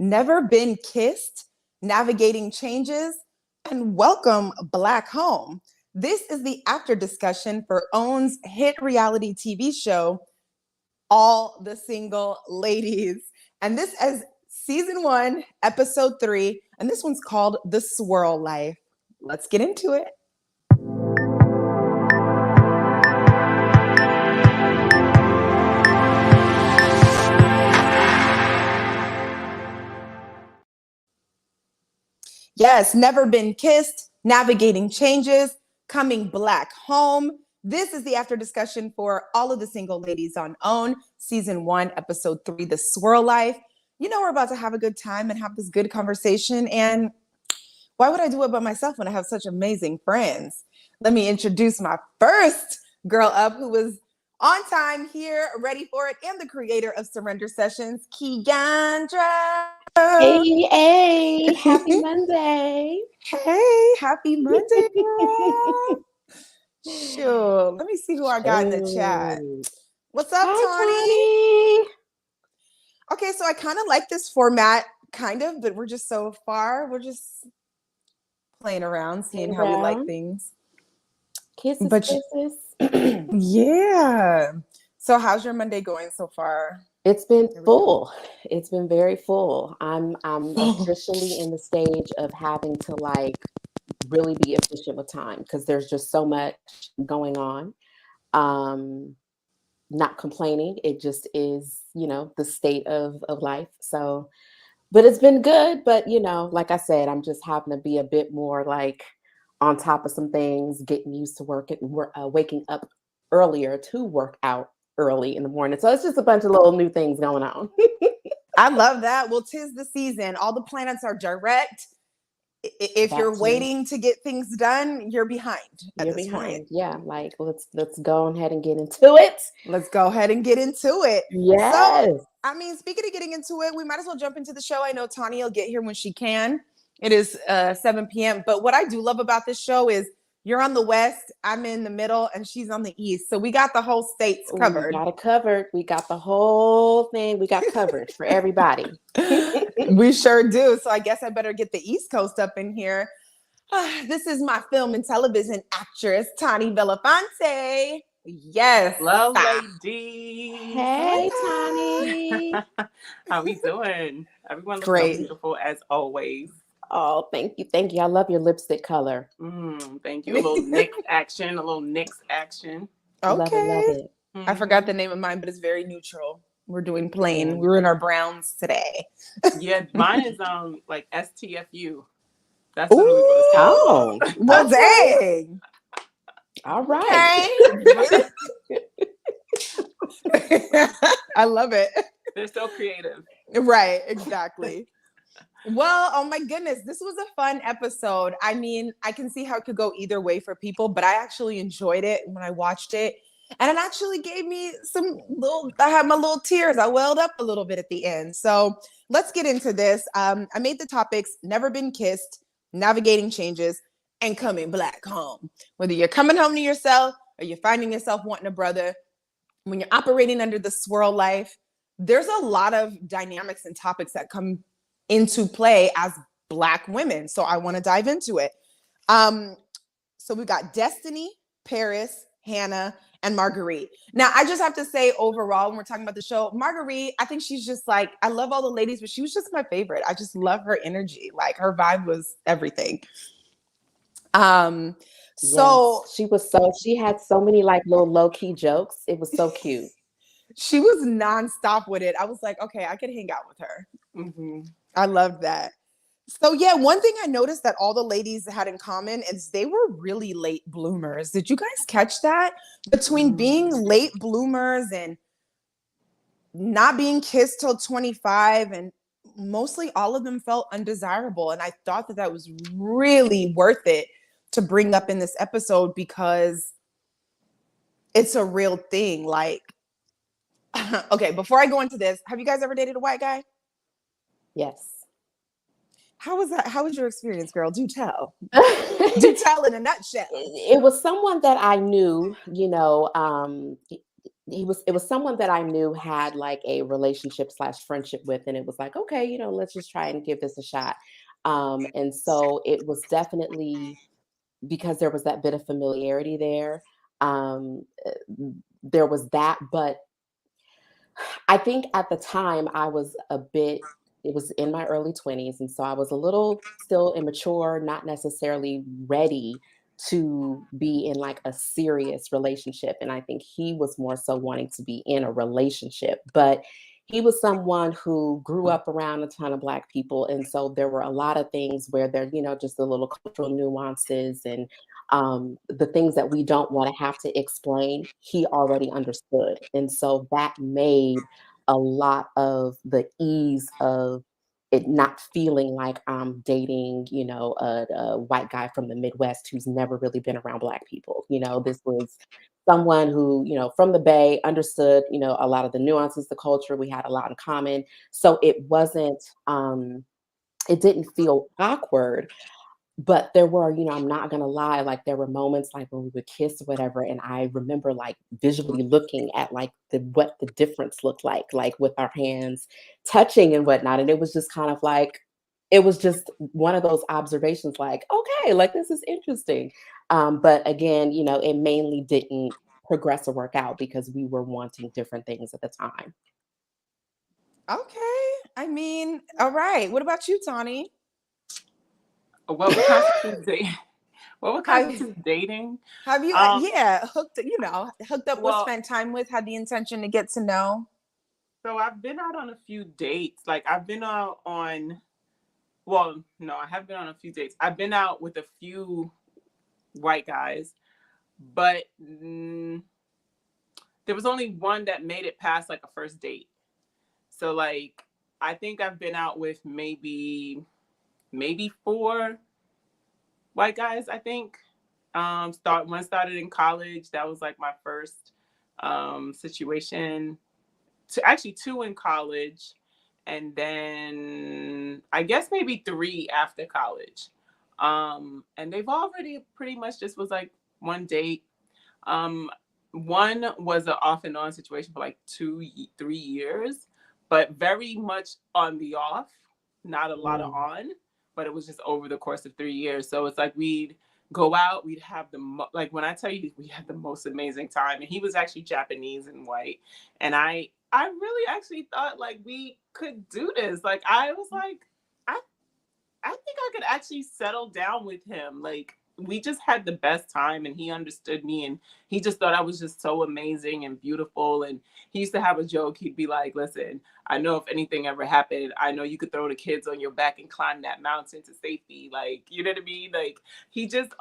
Never Been Kissed, Navigating Changes, and Welcome Black Home. This is the after discussion for OWN's hit reality TV show, All the Single Ladies. And this is season 1, episode 3, and this one's called The Swirl Life. Let's get into it. Yes, Never Been Kissed, Navigating Changes, Coming Black Home. This is the after discussion for All of the Single Ladies on OWN, season 1, episode 3, The Swirl Life. You know, we're about to have a good time and have this good conversation. And why would I do it by myself when I have such amazing friends? Let me introduce my first girl up who was on time here, ready for it, and the creator of Surrender Sessions, Keandra. Hey, happy Monday. Hey, happy Monday, girl. Sure. Let me see who I got in the chat. What's up, Hi, Tawny? Okay, so I kind of like this format, but we're just so far. We're just playing around, seeing how we like things. Kisses. Yeah. So how's your Monday going so far? It's been full. It's been very full. I'm officially in the stage of having to really be efficient with time because there's just so much going on. Not complaining. It just is, the state of life. So, but it's been good. But, like I said, I'm just having to be a bit more on top of some things, getting used to waking up earlier to work out early in the morning. So it's just a bunch of little new things going on. I love that. Well, 'tis the season. All the planets are direct. If you're waiting to get things done, you're behind. You're behind. Yeah. Let's go ahead and get into it. Let's go ahead and get into it. Yes. So, speaking of getting into it, we might as well jump into the show. I know Tanya will get here when she can. It is 7 p.m. But what I do love about this show is you're on the west, I'm in the middle, and she's on the east. So we got the whole states covered. We got it covered. We got the whole thing. We got coverage for everybody. We sure do. So I guess I better get the East Coast up in here. This is my film and television actress, Tani Belafonte. Yes. Hello, ladies. Hey, Tani. How we doing? Everyone looks great. So beautiful as always. Oh, thank you. Thank you. I love your lipstick color. Thank you. A little NYX action. Okay. Love it. I forgot the name of mine, but it's very neutral. We're doing plain. We're in our browns today. Yeah, mine is STFU. That's literally what it's called. Oh, well, dang. All right. Okay. I love it. They're so creative. Right, exactly. Well, oh my goodness, this was a fun episode. I can see how it could go either way for people, but I actually enjoyed it when I watched it. And it actually gave me I had my little tears. I welled up a little bit at the end. So let's get into this. I made the topics Never Been Kissed, Navigating Changes, and Coming Black Home. Whether you're coming home to yourself or you're finding yourself wanting a brother, when you're operating under the swirl life, there's a lot of dynamics and topics that come into play as Black women. So I want to dive into it. So we got Destiny, Paris, Hannah, and Marguerite. Now, I just have to say overall, when we're talking about the show, Marguerite, I think she's just I love all the ladies, but she was just my favorite. I just love her energy. Her vibe was everything. So yes, she had so many little low-key jokes. It was so cute. She was nonstop with it. I was like, okay, I could hang out with her. Mm-hmm. I love that. So yeah, one thing I noticed that all the ladies had in common is they were really late bloomers. Did you guys catch that? Between being late bloomers and not being kissed till 25, and mostly all of them felt undesirable. And I thought that was really worth it to bring up in this episode because it's a real thing. Okay, before I go into this, have you guys ever dated a white guy? Yes. How was that? How was your experience, girl? Do tell. Do tell in a nutshell. It was someone that I knew, it was someone that I knew had like a relationship slash friendship with, and it was like, okay, let's just try and give this a shot. And so it was definitely because there was that bit of familiarity there. Um, uh, there was that, but I think at the time I was it was in my early 20s. And so I was a little still immature, not necessarily ready to be in like a serious relationship. And I think he was more so wanting to be in a relationship. But he was someone who grew up around a ton of Black people. And so there were a lot of things where there, just the little cultural nuances and the things that we don't want to have to explain, he already understood. And so that made a lot of the ease of it not feeling like I'm dating, a white guy from the Midwest who's never really been around Black people. This was someone who, from the Bay understood, a lot of the nuances, the culture, we had a lot in common. So it didn't feel awkward, but there were, I'm not gonna lie, like there were moments like when we would kiss or whatever, and I remember like visually looking at like what the difference looked like with our hands touching and whatnot. And it was just kind of like it was just one of those observations, like, okay, like this is interesting. But again, it mainly didn't progress or work out because we were wanting different things at the time. Okay. I mean, all right. What about you, Tawny? What would constitute dating? What would constitute dating? Have you, hooked up with, spent time with, had the intention to get to know? So I've been out on a few dates. Like I've been out on, well, no, I have been on a few dates. I've been out with a few white guys, but there was only one that made it past like a first date. So like, I think I've been out with maybe 4 white guys, I think. One started in college. That was like my first situation. Actually 2 in college, and then I guess maybe 3 after college. And they've already pretty much just was like one date. One was an off and on situation for like 2-3 years, but very much on the off, not a lot of on, but it was just over the course of 3 years. So it's like we'd go out, we'd have like when I tell you we had the most amazing time. And he was actually Japanese and white, and I really actually thought like we could do this. Like I was like, I think I could actually settle down with him. Like we just had the best time, and he understood me, and he just thought I was just so amazing and beautiful. And he used to have a joke. He'd be like, listen, I know if anything ever happened, I know you could throw the kids on your back and climb that mountain to safety. Like, you know what I mean? Like he just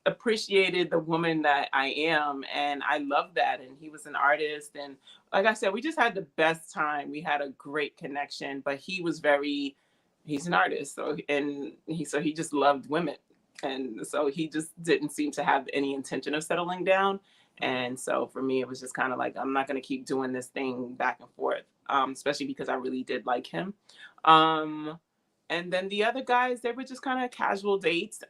appreciated the woman that I am. And I love that. And he was an artist. And like I said, we just had the best time. We had a great connection, but he's an artist. So he just loved women. And so he just didn't seem to have any intention of settling down. And so for me, it was just kind of like, I'm not going to keep doing this thing back and forth, especially because I really did like him. And then the other guys, they were just kind of casual dates.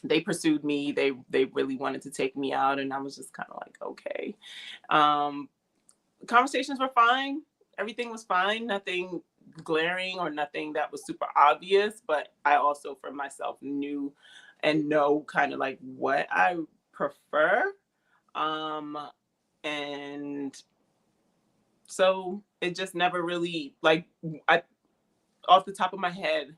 They pursued me. They really wanted to take me out. And I was just kind of like, okay. Conversations were fine. Everything was fine. Nothing glaring or nothing that was super obvious, but I also for myself knew and know kind of like what I prefer. And so it just never really off the top of my head,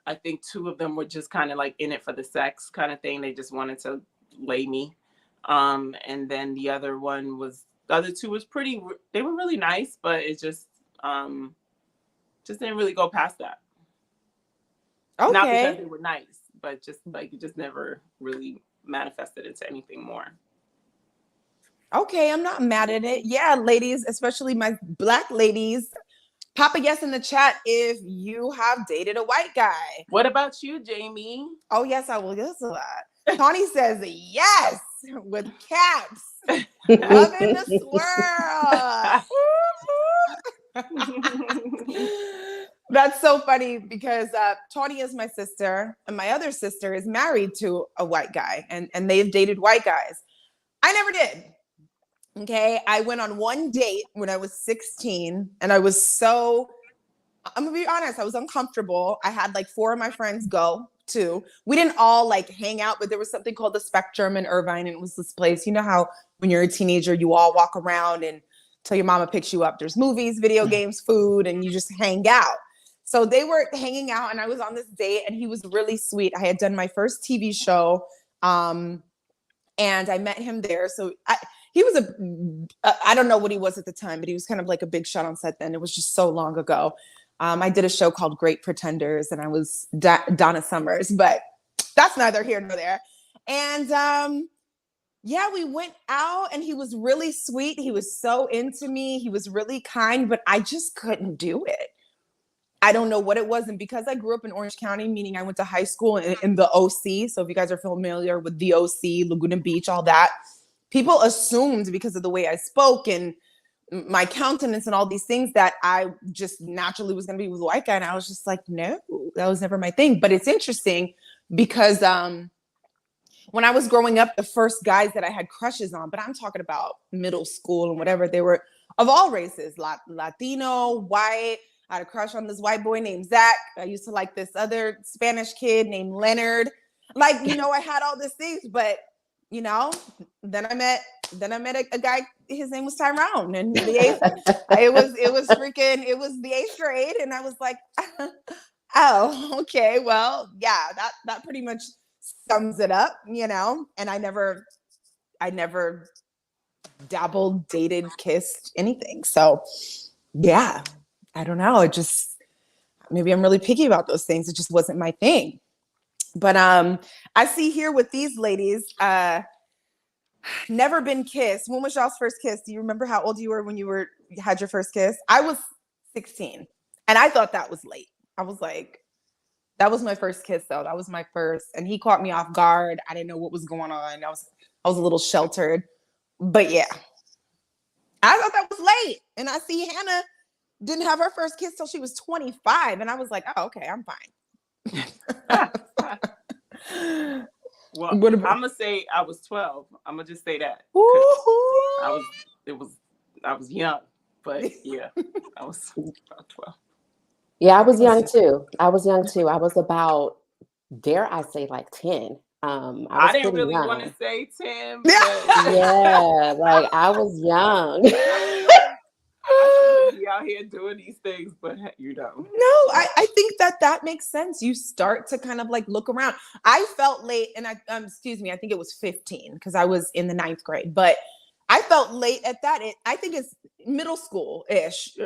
I think 2 of them were just kind of like in it for the sex kind of thing. They just wanted to lay me. And then the other 2 was they were really nice, but it just didn't really go past that. Okay. Not because they were nice, but just like it just never really manifested into anything more. Okay, I'm not mad at it. Yeah, ladies, especially my Black ladies, pop a yes in the chat if you have dated a white guy. What about you, Jamie? Oh, yes, I will guess a lot. Tawny says yes with caps. Loving the swirl. That's so funny because Tawny is my sister, and my other sister is married to a white guy, and they've dated white guys. I never did. Okay. I went on one date when I was 16 and I'm gonna be honest, I was uncomfortable. I had like 4 of my friends go too. We didn't all like hang out, but there was something called the Spectrum in Irvine. And it was this place, you know how when you're a teenager, you all walk around and till your mama picks you up. There's movies, video games, food, and you just hang out. So they were hanging out and I was on this date and he was really sweet. I had done my first TV show. And I met him there. So he was I don't know what he was at the time, but he was kind of like a big shot on set then. It was just so long ago. I did a show called Great Pretenders and I was Donna Summers, but that's neither here nor there. And yeah, we went out and he was really sweet. He was so into me. He was really kind, but I just couldn't do it. I don't know what it was. And because I grew up in Orange County, meaning I went to high school in the OC. So if you guys are familiar with the OC, Laguna Beach, all that, people assumed because of the way I spoke and my countenance and all these things that I just naturally was going to be with a white guy. And I was just like, no, that was never my thing. But it's interesting because when I was growing up, the first guys that I had crushes on, but I'm talking about middle school and whatever, they were of all races, Latino, white. I had a crush on this white boy named Zach. I used to like this other Spanish kid named Leonard. Like, you know, I had all these things, but you know, then I met a guy. His name was Tyrone, and it was the 8th grade, and I was like, oh, okay, well, yeah, that pretty much sums it up, you know. And I never dabbled, dated, kissed, anything. So, yeah. I don't know. Maybe I'm really picky about those things. It just wasn't my thing. But I see here with these ladies, never been kissed. When was y'all's first kiss? Do you remember how old you were when you had your first kiss? I was 16 and I thought that was late. I was like, that was my first kiss though. That was my first. And he caught me off guard. I didn't know what was going on. I was a little sheltered, but yeah, I thought that was late. And I see Hannah didn't have her first kiss till she was 25. And I was like, oh, okay, I'm fine. Well, I'm gonna say I was 12. I'm gonna just say that. I was young, but yeah, I was about 12. Yeah, I was young too. I was about, dare I say, like 10. I didn't really want to say 10, but yeah, like I was young. I shouldn't be out here doing these things, but you know. No, I think that makes sense. You start to kind of like look around. I felt late, and I think it was 15 because I was in the 9th grade, but I felt late at that. I think it's middle school-ish.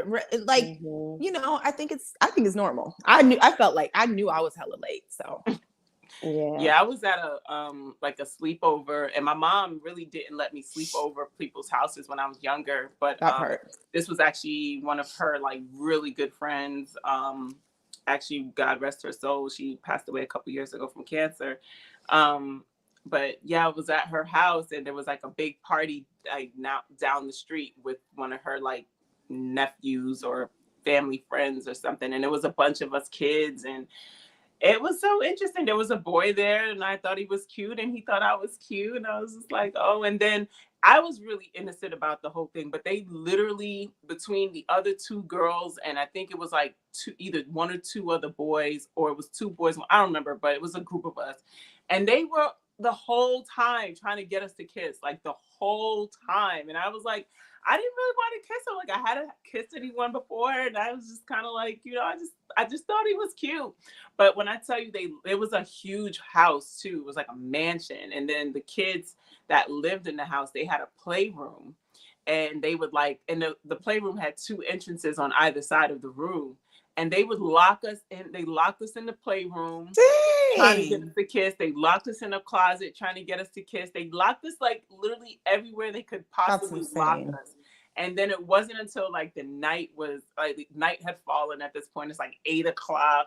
Like, you know, I think it's normal. I felt like I knew I was hella late, so. Yeah, I was at a like a sleepover, and my mom really didn't let me sleep over people's houses when I was younger. But this was actually one of her like really good friends. Actually, God rest her soul, she passed away a couple years ago from cancer. But yeah, I was at her house, and there was like a big party like now down the street with one of her like nephews or family friends or something, and it was a bunch of us kids and. It was so interesting. There was a boy there and I thought he was cute and he thought I was cute. And I was just like, oh, and then I was really innocent about the whole thing. But they literally, between the other 2 girls, and I think it was like either 1 or 2 other boys, or it was 2 boys. I don't remember, but it was a group of us. And they were the whole time trying to get us to kiss, like the whole time. And I was like, I didn't really want to kiss him. Like I hadn't kissed anyone before. And I was just kind of like, you know, I just thought he was cute. But when I tell you it was a huge house too. It was like a mansion. And then the kids that lived in the house, they had a playroom. And they would like, and the playroom had 2 entrances on either side of the room. And they would lock us in. They locked us in the playroom, trying to get us to kiss. They locked us in a closet, trying to get us to kiss. They locked us like literally everywhere they could possibly lock us. And then it wasn't until like the night had fallen at this point. It's like 8:00.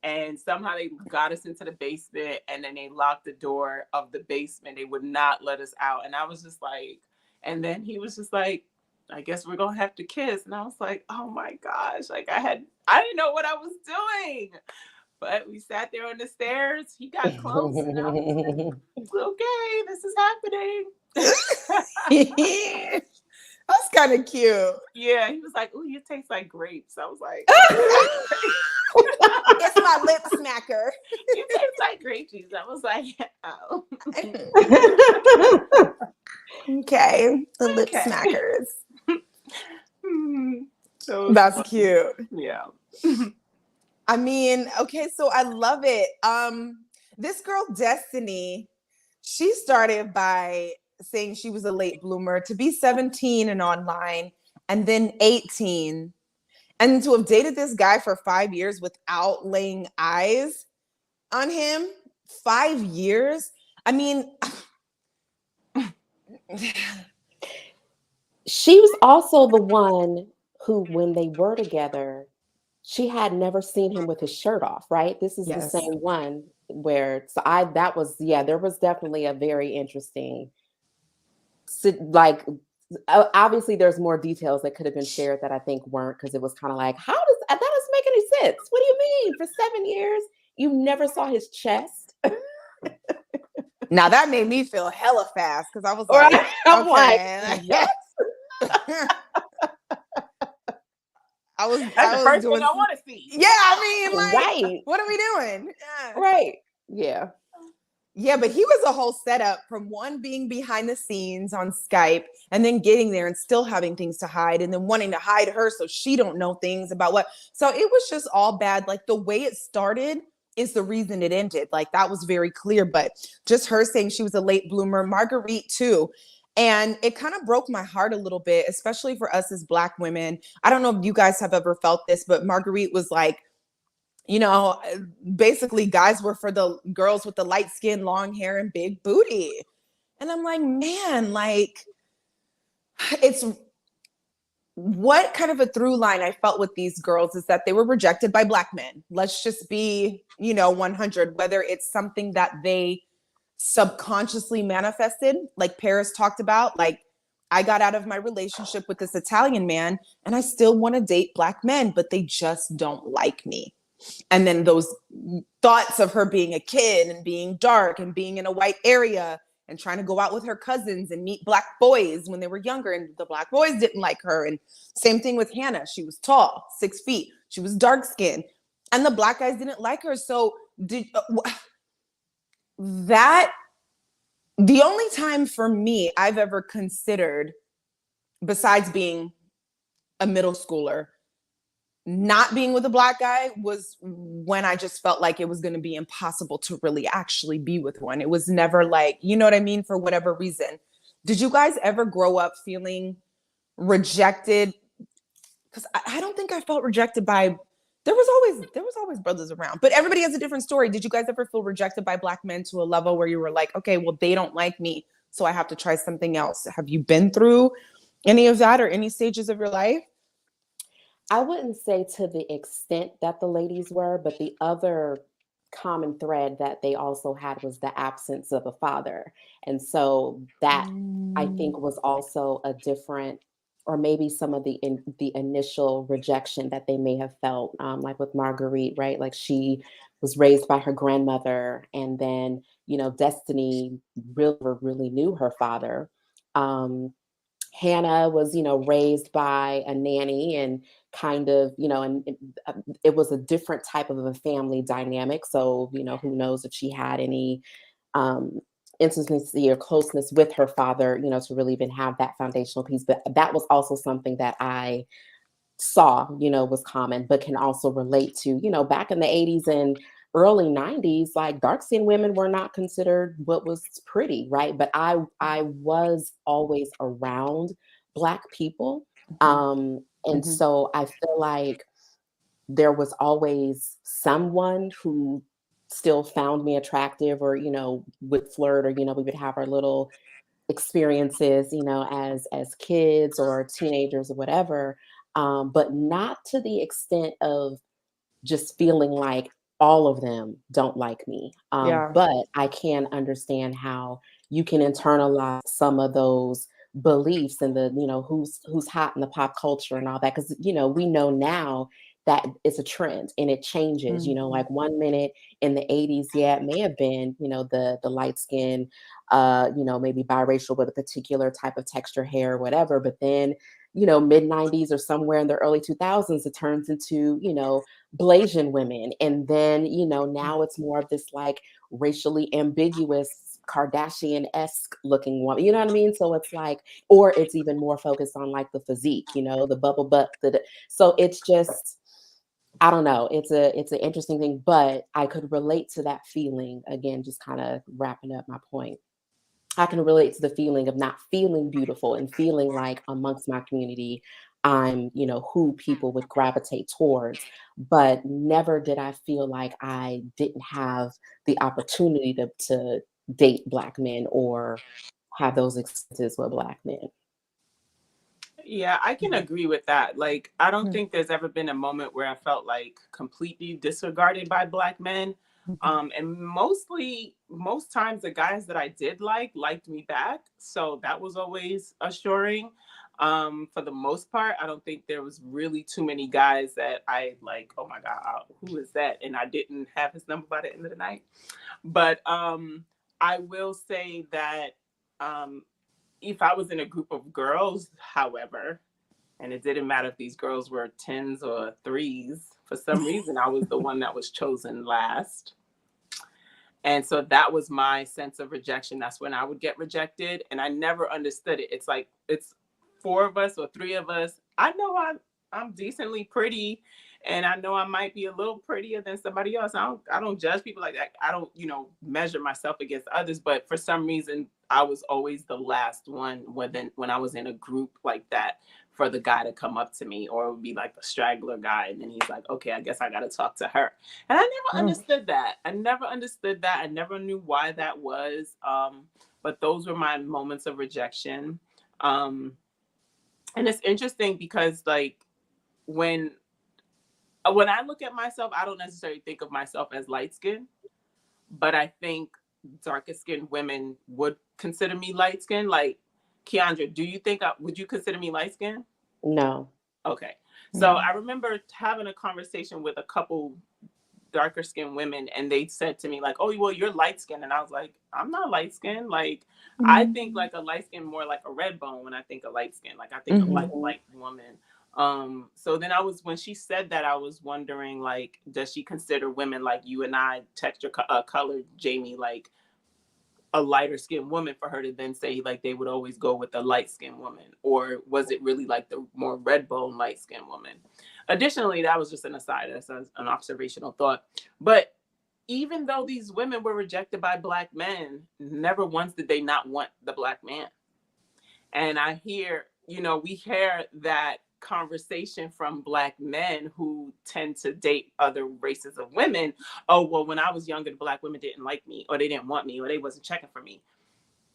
And somehow they got us into the basement, and then they locked the door of the basement. They would not let us out. And I was just like, and then he was just like, I guess we're going to have to kiss. And I was like, oh my gosh. Like I didn't know what I was doing, but we sat there on the stairs. He got close and I was like, okay, this is happening. That's kind of cute. Yeah, he was like, "Ooh, you taste like grapes." I was like, It's my lip smacker. "You taste like grape juice." I was like, "Oh, Okay, the lip okay." smackers. So That's funny. cute. Yeah. I mean, okay, so I love it. This girl Destiny, she started by saying she was a late bloomer to be 17 and online, and then 18, and to have dated this guy for 5 years without laying eyes on him. 5 years. I mean, She was also the one who, when they were together, she had never seen him with his shirt off, right? This is the yes. same one where, so I, that was, yeah, there was definitely a very interesting, like, obviously there's more details that could have been shared that I think weren't, because it was kind of like, how does that doesn't make any sense? What do you mean? For 7 years, you never saw his chest? Now that made me feel hella fast because I was Right? like, I'm okay. like, yes. That's I the was first doing thing I want to see. yeah, I mean, like, Right, what are we doing? Yeah. right. Yeah. Yeah, but he was a whole setup from one being behind the scenes on Skype and then getting there and still having things to hide and then wanting to hide her so she don't know things about what. So it was just all bad. Like the way it started is the reason it ended. Like that was very clear, but just her saying she was a late bloomer, Marguerite too. And it kind of broke my heart a little bit, especially for us as Black women. I don't know if you guys have ever felt this, but Marguerite was like, basically guys were for the girls with the light skin, long hair, and big booty. And I'm like, man, like, it's what kind of a through line I felt with these girls is that they were rejected by Black men. Let's just be, 100, whether it's something that they subconsciously manifested, like Paris talked about, like, I got out of my relationship with this Italian man and I still want to date Black men, but they just don't like me. And then those thoughts of her being a kid and being dark and being in a white area and trying to go out with her cousins and meet Black boys when they were younger, and the Black boys didn't like her. And same thing with Hannah. She was tall, 6 feet. She was dark skinned, and the Black guys didn't like her. So that the only time for me I've ever considered, besides being a middle schooler, not being with a Black guy was when I just felt like it was going to be impossible to really actually be with one. It was never like, you know what I mean? For whatever reason. Did you guys ever grow up feeling rejected? Because I don't think I felt rejected by, there was always brothers around, but everybody has a different story. Did you guys ever feel rejected by Black men to a level where you were like, okay, well, they don't like me, so I have to try something else? Have you been through any of that or any stages of your life? I wouldn't say to the extent that the ladies were, but the other common thread that they also had was the absence of a father. And so that, I think, was also a different, or maybe some of the initial rejection that they may have felt, like with Marguerite, right? Like she was raised by her grandmother, and then Destiny really knew her father. Hannah was, raised by a nanny, and kind of, and it was a different type of a family dynamic. So, who knows if she had any um, intimacy or closeness with her father, to really even have that foundational piece. But that was also something that I saw, was common, but can also relate to, back in the 80s and early 90s, like dark skinned women were not considered what was pretty, right? But I was always around Black people. And so I feel like there was always someone who still found me attractive, or, would flirt, or, we would have our little experiences, as kids or teenagers or whatever. But not to the extent of just feeling like all of them don't like me. Yeah. But I can understand how you can internalize some of those beliefs and the, who's hot in the pop culture and all that. Because, we know now that it's a trend and it changes, you know, like one minute in the 80s, yeah, it may have been, you know, the light skin, you know, maybe biracial with a particular type of texture hair or whatever. But then, you know, mid 90s or somewhere in the early 2000s, it turns into, you know, Blasian women. And then, you know, now it's more of this like racially ambiguous Kardashian-esque looking woman. You know what I mean? So it's like, or it's even more focused on like the physique, you know, the bubble butt. So it's just, I don't know. It's an interesting thing, but I could relate to that feeling again, just kind of wrapping up my point. I can relate to the feeling of not feeling beautiful and feeling like amongst my community, I'm, you know, who people would gravitate towards. But never did I feel like I didn't have the opportunity to date Black men or have those experiences with Black men. Yeah, I can Mhm. agree with that. Like, I don't Mhm. think there's ever been a moment where I felt like completely disregarded by Black men. And most times, the guys that I did like liked me back. So that was always assuring. For the most part, I don't think there was really too many guys that I like, oh my God, who is that? And I didn't have his number by the end of the night. But I will say that um, if I was in a group of girls, however, and it didn't matter if these girls were tens or threes, for some reason, I was the one that was chosen last. And so that was my sense of rejection. That's when I would get rejected. And I never understood it. It's like, it's four of us or three of us. I know I'm decently pretty, and I know I might be a little prettier than somebody else. I don't judge people like that. I don't, measure myself against others. But for some reason, I was always the last one when I was in a group like that, for the guy to come up to me, or it would be like a straggler guy. And then he's like, okay, I guess I got to talk to her. And I never Mm. understood that. I never understood that. I never knew why that was. But those were my moments of rejection. Um, and it's interesting because like when when I look at myself, I don't necessarily think of myself as light skinned, but I think darker skinned women would consider me light skinned. Like, Keandra, do you think would you consider me light skinned? No. Okay. So No. I remember having a conversation with a couple darker skinned women, and they said to me like, oh well, you're light skinned. And I was like, I'm not light skinned. Like, I think like a light skin more like a red bone when I think of light skin. Like, I think of like Mhm. light woman. So then when she said that, I was wondering, like, does she consider women like you and I, texture colored Jamie, like a lighter skinned woman, for her to then say like they would always go with a light skinned woman? Or was it really like the more red bone light skinned woman? Additionally, that was just an aside, that's an observational thought. But even though these women were rejected by Black men, never once did they not want the Black man. And I hear, we hear that conversation from Black men who tend to date other races of women. Oh, well, when I was younger, the Black women didn't like me, or they didn't want me, or they wasn't checking for me.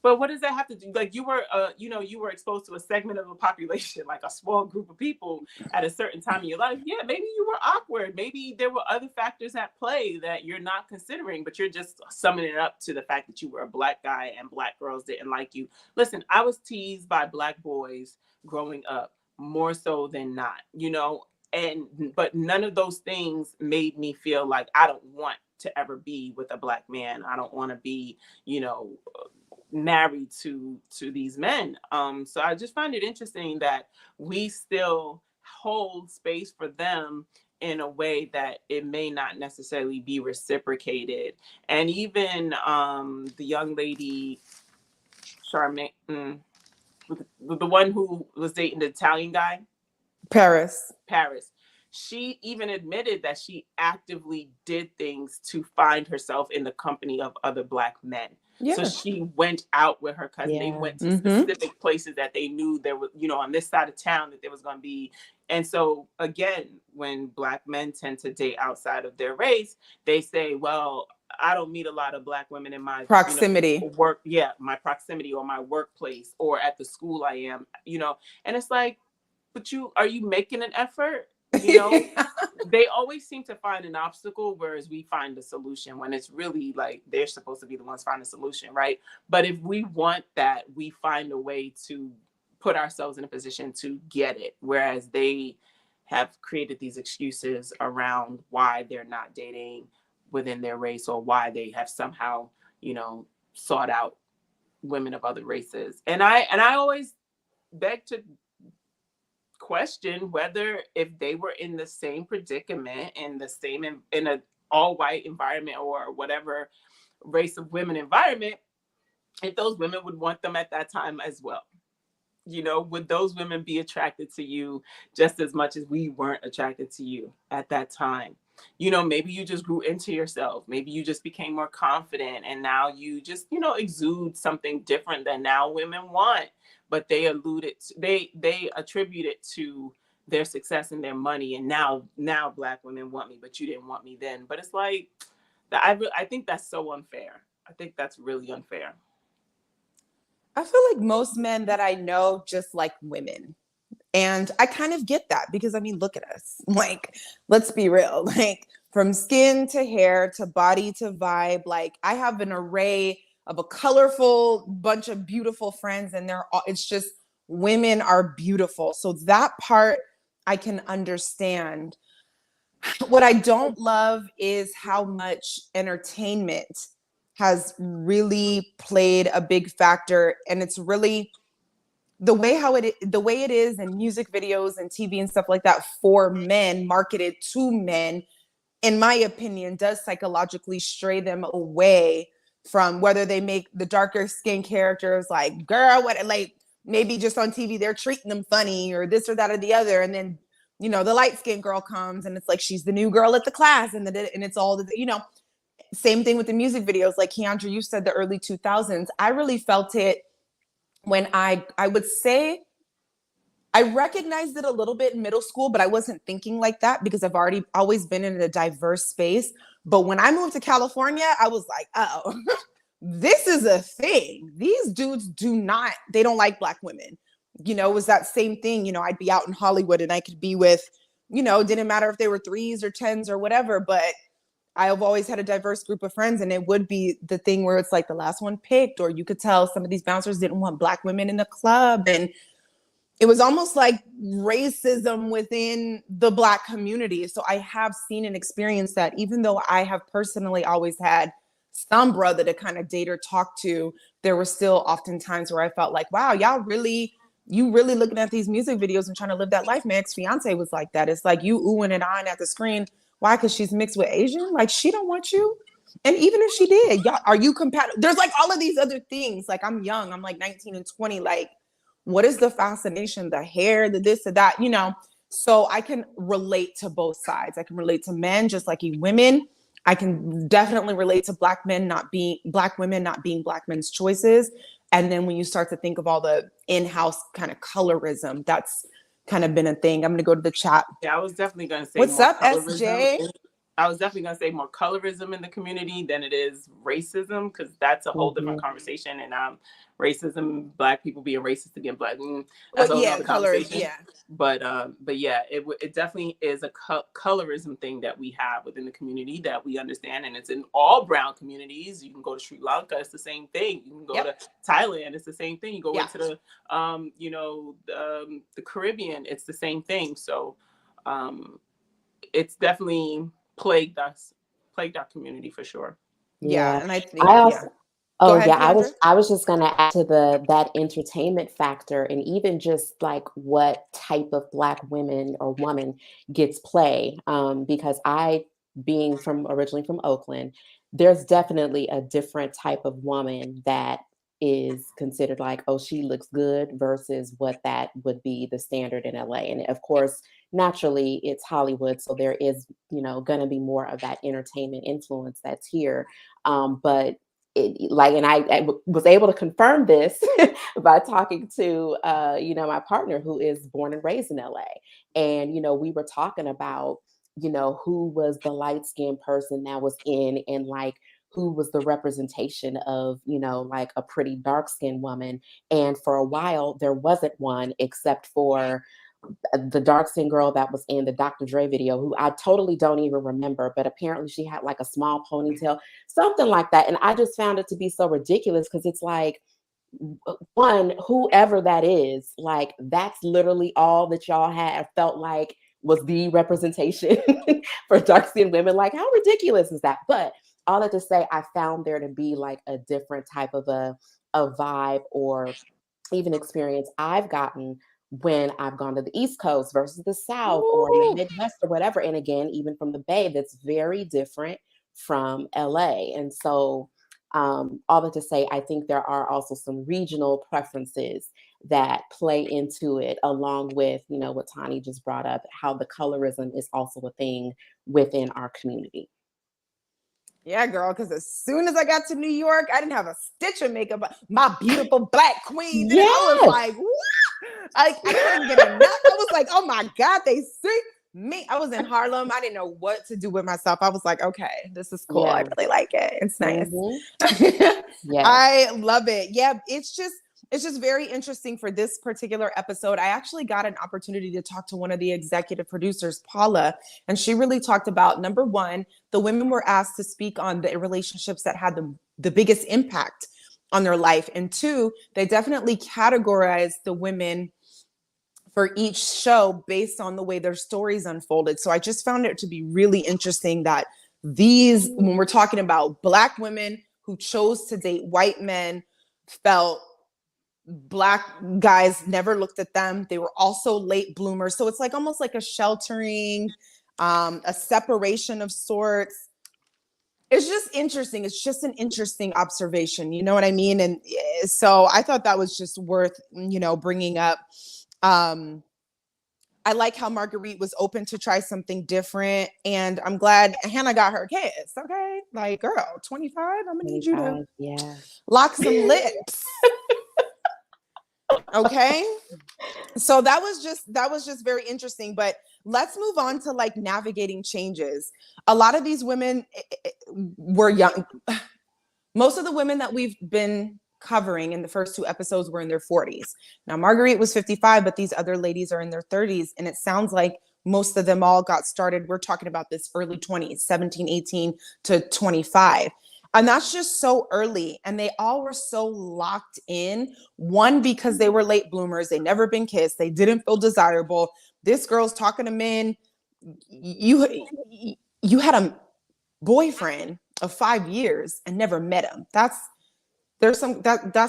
But what does that have to do? Like, you were exposed to a segment of a population, like a small group of people at a certain time in your life. Yeah, maybe you were awkward. Maybe there were other factors at play that you're not considering, but you're just summing it up to the fact that you were a Black guy and Black girls didn't like you. Listen, I was teased by Black boys growing up more so than not, but none of those things made me feel like I don't want to ever be with a Black man. I don't want to be, you know, married to these men. So I just find it interesting that we still hold space for them in a way that it may not necessarily be reciprocated. And even the young lady Charmaine, the one who was dating the Italian guy, Paris. Paris, she even admitted that she actively did things to find herself in the company of other Black men. So Yeah. she went out with her cousin. They Yeah. went to specific places that they knew there was, on this side of town, that there was going to be. And so again, when Black men tend to date outside of their race, they say, well, I don't meet a lot of Black women in my, Proximity. work. Yeah, my proximity or my workplace or at the school I am, and it's like, but are you making an effort? They always seem to find an obstacle, whereas we find the solution, when it's really like they're supposed to be the ones finding the solution, right? But if we want that, we find a way to put ourselves in a position to get it, whereas they have created these excuses around why they're not dating within their race, or why they have somehow, sought out women of other races. And I always beg to question whether, if they were in the same predicament, in the same in a all white environment, or whatever race of women environment, if those women would want them at that time as well. Would those women be attracted to you just as much as we weren't attracted to you at that time? Maybe you just grew into yourself. Maybe you just became more confident, and now you just, exude something different than now women want. But they they attribute it to their success and their money. And now Black women want me, but you didn't want me then. But it's like, I think that's so unfair. I think that's really unfair. I feel like most men that I know just like women. And I kind of get that because, I mean, look at us. Like, let's be real. Like, from skin to hair to body to vibe, like, I have an array of a colorful bunch of beautiful friends, and it's just, women are beautiful. So that part I can understand. What I don't love is how much entertainment has really played a big factor, and it's really the way it is in music videos and TV and stuff like that for men, marketed to men, in my opinion, does psychologically stray them away from whether they make the darker skin characters like, girl, what, like, maybe just on TV they're treating them funny or this or that or the other, and then the light skinned girl comes and it's like she's the new girl at the class, and it's all same thing with the music videos. Like, Keandra, you said the early 2000s. I really felt it when I would say I recognized it a little bit in middle school, but I wasn't thinking like that because I've always been in a diverse space. But when I moved to California, I was like, oh, this is a thing. These dudes they don't like Black women. It was that same thing. I'd be out in Hollywood and I could be with, didn't matter if they were 3s or 10s or whatever, but I've always had a diverse group of friends, and it would be the thing where it's like the last one picked, or you could tell some of these bouncers didn't want Black women in the club. And it was almost like racism within the Black community. So I have seen and experienced that, even though I have personally always had some brother to kind of date or talk to, there were still often times where I felt like, wow, you really looking at these music videos and trying to live that life. My ex-fiance was like that. It's like you oohing and eyeing at the screen. Why? Because she's mixed with Asian? Like, she don't want you. And even if she did, y'all, are you compatible? There's like all of these other things. Like, I'm young. I'm like 19 and 20. Like, what is the fascination? The hair, the this, the that, So I can relate to both sides. I can relate to men just like women. I can definitely relate to Black women not being Black men's choices. And then when you start to think of all the in-house kind of colorism, that's kind of been a thing. I'm going to go to the chat. Yeah, I was definitely going to say, what's up, SJ? I was definitely going to say more colorism in the community than it is racism, because that's a whole different conversation. And racism, Black people being racist against Black, that's a whole other conversation. Yeah. But yeah, it definitely is a colorism thing that we have within the community that we understand, and it's in all brown communities. You can go to Sri Lanka, it's the same thing. You can go to Thailand, it's the same thing. You go into the the Caribbean, it's the same thing. So it's definitely plagued our community for sure. Yeah, and I think I was just gonna add to that entertainment factor, and even just like what type of Black women or woman gets play. Because being originally from Oakland, there's definitely a different type of woman that is considered like, oh, she looks good, versus what that would be the standard in LA. And of course, naturally, it's Hollywood, so there is, going to be more of that entertainment influence that's here. But I was able to confirm this by talking to, my partner, who is born and raised in LA. And, we were talking about, who was the light-skinned person that was in, and like, who was the representation of, like a pretty dark-skinned woman. And for a while, there wasn't one, except for the dark-skinned girl that was in the Dr. Dre video, who I totally don't even remember, but apparently she had like a small ponytail, something like that. And I just found it to be so ridiculous, because it's like, one, whoever that is, like, that's literally all that y'all had felt like was the representation for dark skinned women. Like, how ridiculous is that? But all that to say, I found there to be like a different type of a vibe or even experience I've gotten when I've gone to the East Coast versus the South or in the Ooh. Midwest or whatever. And again, even from the Bay, that's very different from LA. And so, all that to say, I think there are also some regional preferences that play into it, along with, you know, what Tani just brought up, how the colorism is also a thing within our community. Yeah, girl, because as soon as I got to New York, I didn't have a stitch of makeup. My beautiful Black queen. And I was Yes. like, what? I couldn't get enough. I was like, oh my God, they see me. I was in Harlem. I didn't know what to do with myself. I was like, okay, this is cool. I Yeah. really like it. It's nice. Yeah. I love it. Yeah, it's just very interesting for this particular episode. I actually got an opportunity to talk to one of the executive producers, Paula, and she really talked about, number one, the women were asked to speak on the relationships that had the biggest impact on their life. And two, they definitely categorized the women for each show based on the way their stories unfolded. So I just found it to be really interesting that these, when we're talking about Black women who chose to date white men, felt Black guys never looked at them. They were also late bloomers. So it's like almost like a sheltering, a separation of sorts. It's just interesting. It's just an interesting observation. You know what I mean? And so I thought that was just worth, you know, bringing up. I like how Marguerite was open to try something different. And I'm glad Hannah got her kiss. Okay. Like, girl, 25, I'm gonna need you to lock some lips. Okay. So that was just very interesting. But let's move on to like navigating changes. A lot of these women were young. Most of the women that we've been covering in the first two episodes were in their 40s. Now, Marguerite was 55, but these other ladies are in their 30s. And it sounds like most of them all got started. We're talking about this early 20s, 17, 18 to 25. And that's just so early. And they all were so locked in. One, because they were late bloomers. They never been kissed. They didn't feel desirable. This girl's talking to men. You had a boyfriend of 5 years and never met him. That's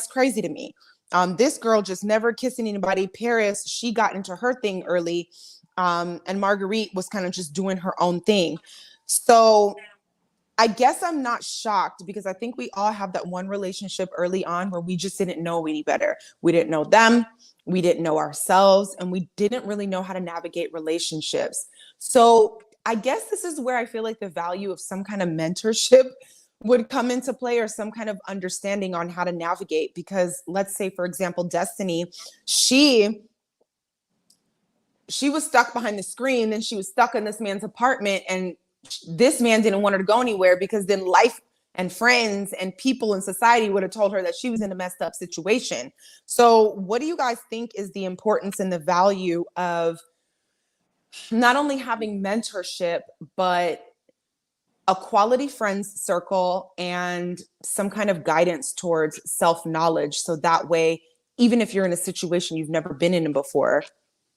crazy to me. This girl just never kissing anybody. Paris, she got into her thing early. And Marguerite was kind of just doing her own thing. So I guess I'm not shocked because I think we all have that one relationship early on where we just didn't know any better. We didn't know them. We didn't know ourselves, and we didn't really know how to navigate relationships. So I guess this is where I feel like the value of some kind of mentorship would come into play, or some kind of understanding on how to navigate. Because let's say, for example, Destiny, she was stuck behind the screen, and she was stuck in this man's apartment, and this man didn't want her to go anywhere because then life and friends and people in society would have told her that she was in a messed up situation. So what do you guys think is the importance and the value of not only having mentorship, but a quality friends circle and some kind of guidance towards self-knowledge? So that way, even if you're in a situation you've never been in before,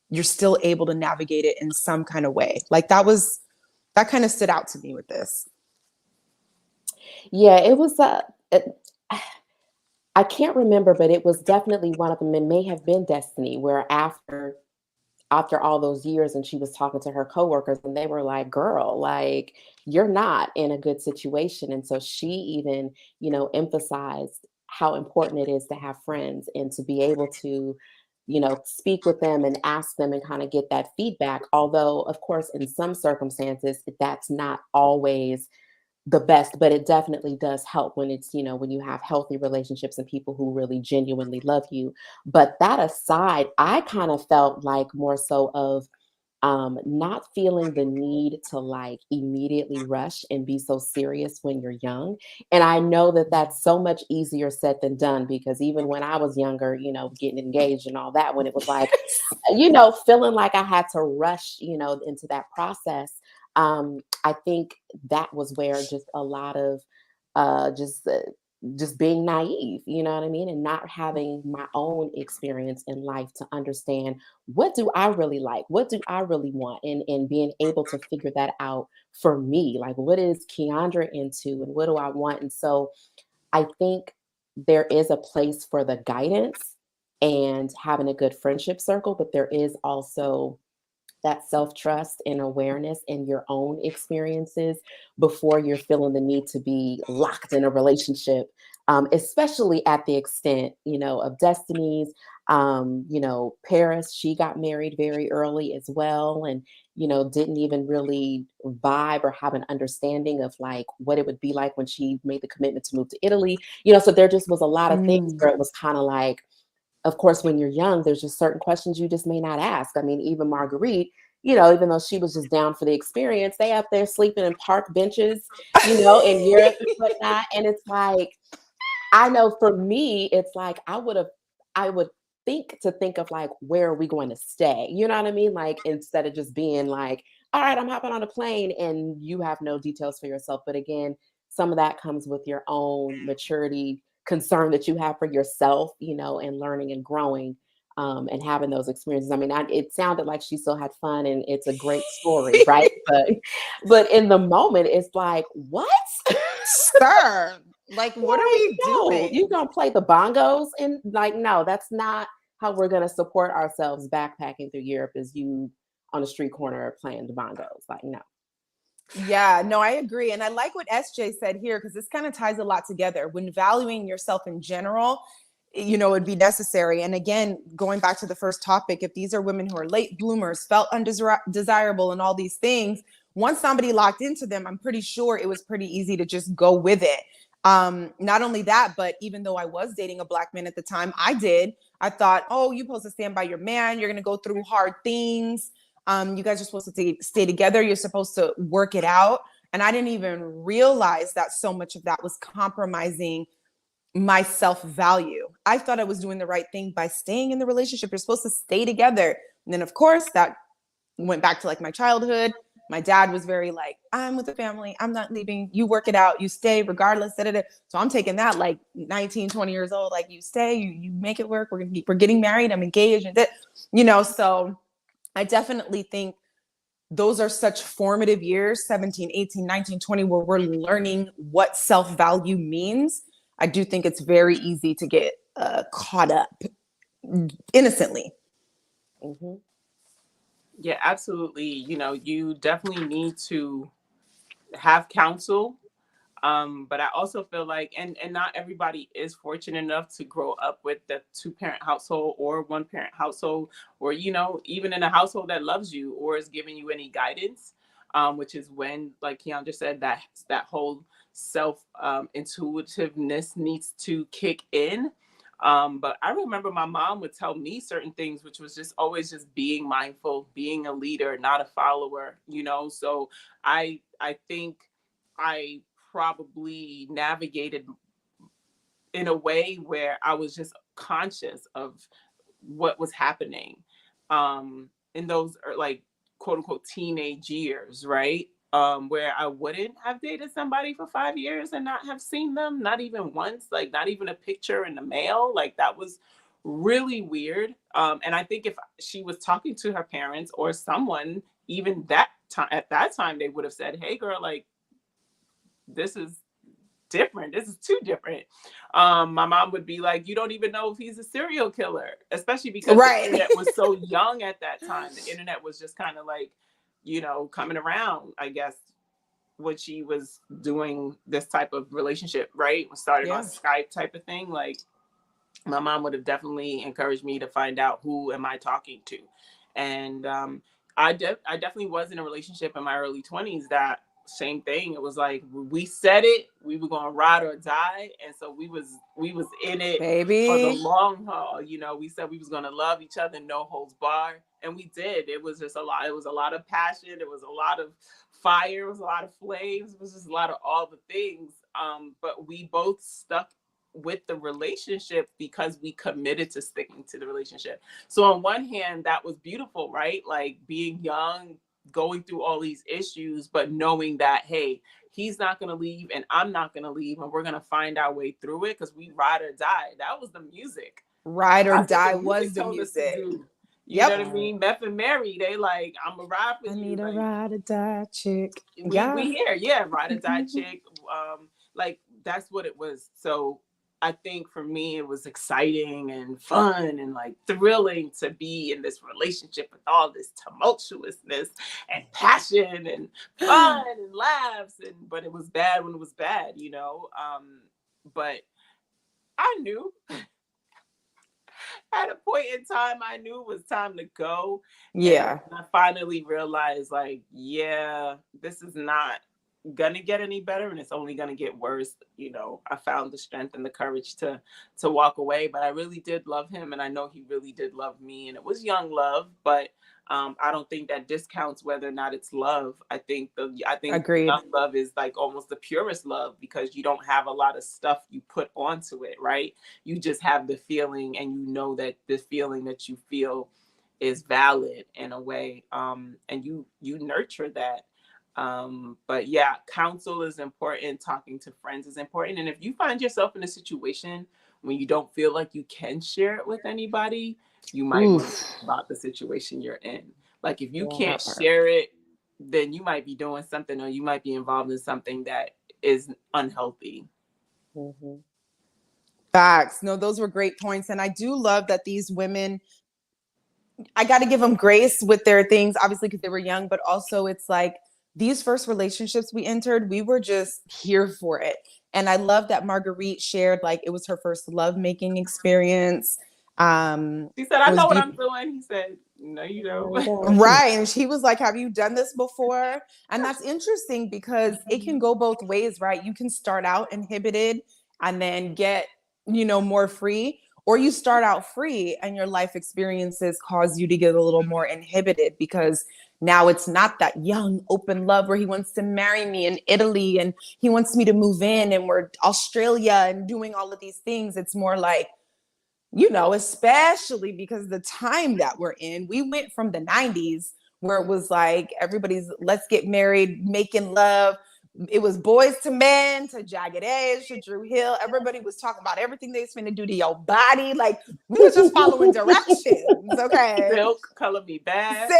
you're still able to navigate it in some kind of way. Like that kind of stood out to me with this. Yeah, it was I can't remember, but it was definitely one of them. It may have been Destiny, where after all those years, and she was talking to her coworkers, and they were like, girl, like, you're not in a good situation. And so she even, you know, emphasized how important it is to have friends and to be able to, you know, speak with them and ask them and kind of get that feedback. Although, of course, in some circumstances, that's not always the best, but it definitely does help when it's, you know, when you have healthy relationships and people who really genuinely love you. But that aside, I kind of felt like more so of not feeling the need to like immediately rush and be so serious when you're young. And I know that that's so much easier said than done, because even when I was younger, you know, getting engaged and all that, when it was like, you know, feeling like I had to rush, you know, into that process. I think that was where just a lot of just being naive, you know what I mean? And not having my own experience in life to understand, what do I really like? What do I really want? And being able to figure that out for me. Like, what is Keandra into and what do I want? And so I think there is a place for the guidance and having a good friendship circle, but there is also that self trust and awareness in your own experiences before you're feeling the need to be locked in a relationship, especially at the extent, of Destiny's. Paris, she got married very early as well, and didn't even really vibe or have an understanding of like what it would be like when she made the commitment to move to Italy. So there just was a lot of things Mm. where it was kind of like, of course, when you're young, there's just certain questions you just may not ask. I mean, even Marguerite, even though she was just down for the experience, they up there sleeping in park benches, in Europe and whatnot. And it's like, I know for me, it's like I would think of like, where are we going to stay? You know what I mean? Like, instead of just being like, all right, I'm hopping on a plane and you have no details for yourself. But again, some of that comes with your own maturity, concern that you have for yourself, and learning and growing, and having those experiences. I mean, it sounded like she still had fun and it's a great story, right? But in the moment, it's like, what? Sir, like, what are Like, we no, you doing? gonna play the bongos, and like, no, that's not how we're gonna support ourselves backpacking through Europe, is you on the street corner playing the bongos. Like, no. Yeah, no, I agree. And I like what SJ said here, because this kind of ties a lot together. When valuing yourself in general, it'd be necessary. And again, going back to the first topic, if these are women who are late bloomers, felt undesirable and all these things, once somebody locked into them, I'm pretty sure it was pretty easy to just go with it. Not only that, but even though I was dating a Black man at the time, I thought, oh, you're supposed to stand by your man. You're going to go through hard things. You guys are supposed to stay together. You're supposed to work it out. And I didn't even realize that so much of that was compromising my self-value. I thought I was doing the right thing by staying in the relationship. You're supposed to stay together. And then, of course, that went back to like my childhood. My dad was very like, I'm with the family. I'm not leaving. You work it out. You stay regardless. Da, da, da. So I'm taking that like 19, 20 years old. Like, you stay, you make it work. We're getting married. I'm engaged. And so I definitely think those are such formative years, 17, 18, 19, 20, where we're learning what self-value means. I do think it's very easy to get caught up innocently. Mm-hmm. Yeah, absolutely. You definitely need to have counsel. But I also feel like, and not everybody is fortunate enough to grow up with the 2-parent household or 1-parent household, or, even in a household that loves you or is giving you any guidance, which is when, like Keandra said, that whole self intuitiveness needs to kick in. But I remember my mom would tell me certain things, which was just always just being mindful, being a leader, not a follower, So I think I probably navigated in a way where I was just conscious of what was happening in those like quote unquote teenage years, right? Where I wouldn't have dated somebody for 5 years and not have seen them, not even once, like not even a picture in the mail. Like that was really weird. And I think if she was talking to her parents or someone, even that time at that time, they would have said, "Hey, girl, like this is different. This is too different." My mom would be like, "You don't even know if he's a serial killer," especially because the Right. internet was so young at that time. The internet was just kind of like, coming around, I guess, when she was doing this type of relationship, right? Was started on Yeah. Skype type of thing. Like, my mom would have definitely encouraged me to find out who am I talking to. And I definitely was in a relationship in my early 20s that same thing. It was like we said it, we were gonna ride or die, and so we was in it for the Baby. long haul. We said we was gonna love each other, no holds barred, and we did. It was just a lot. It was a lot of passion. It was a lot of fire. It was a lot of flames. It was just a lot of all the things. But we both stuck with the relationship because we committed to sticking to the relationship. So on one hand, that was beautiful, right? Like being young, going through all these issues, but knowing that, hey, he's not going to leave and I'm not going to leave, and we're going to find our way through it because we ride or die. That was the music. Ride or That's what die the music was the told us to music. do. You Yep. know what I mean? Meth and Mary, they like, I'm a ride with I you. need a Like, ride or die chick. we here, yeah, ride or die chick. Like that's what it was. So I think for me, it was exciting and fun and like thrilling to be in this relationship with all this tumultuousness and passion and fun and laughs. But it was bad when it was bad, you know. But I knew at a point in time, I knew it was time to go. Yeah. And I finally realized, like, yeah, this is not gonna get any better, and it's only gonna get worse. You know, I found the strength and the courage to walk away, but I really did love him, and I know he really did love me, and it was young love, but I don't think that discounts whether or not it's love. I think Agreed. young love is like almost the purest love because you don't have a lot of stuff you put onto it, right? You just have the feeling, and you know that the feeling that you feel is valid in a way, and you nurture that. But yeah, counsel is important. Talking to friends is important. And if you find yourself in a situation when you don't feel like you can share it with anybody, you might want to think about the situation you're in. Like if you can't share it, then you might be doing something, or you might be involved in something that is unhealthy. Mm-hmm. Facts. No, those were great points. And I do love that these women, I got to give them grace with their things, obviously, because they were young, but also it's like these first relationships we entered, we were just here for it. And I love that Marguerite shared, like, it was her first lovemaking experience. She said, I know what I'm doing. He said, no, you don't. Right. And she was like, have you done this before? And that's interesting because it can go both ways, right? You can start out inhibited and then get, more free, or you start out free and your life experiences cause you to get a little more inhibited because now it's not that young open love where he wants to marry me in Italy and he wants me to move in and we're Australia and doing all of these things. It's more like, especially because the time that we're in, we went from the 90s where it was like everybody's let's get married, making love. It was Boys to Men to Jagged Edge to Drew Hill. Everybody was talking about everything they was finna do to your body. Like we were just following directions. Okay. Silk, color me bad.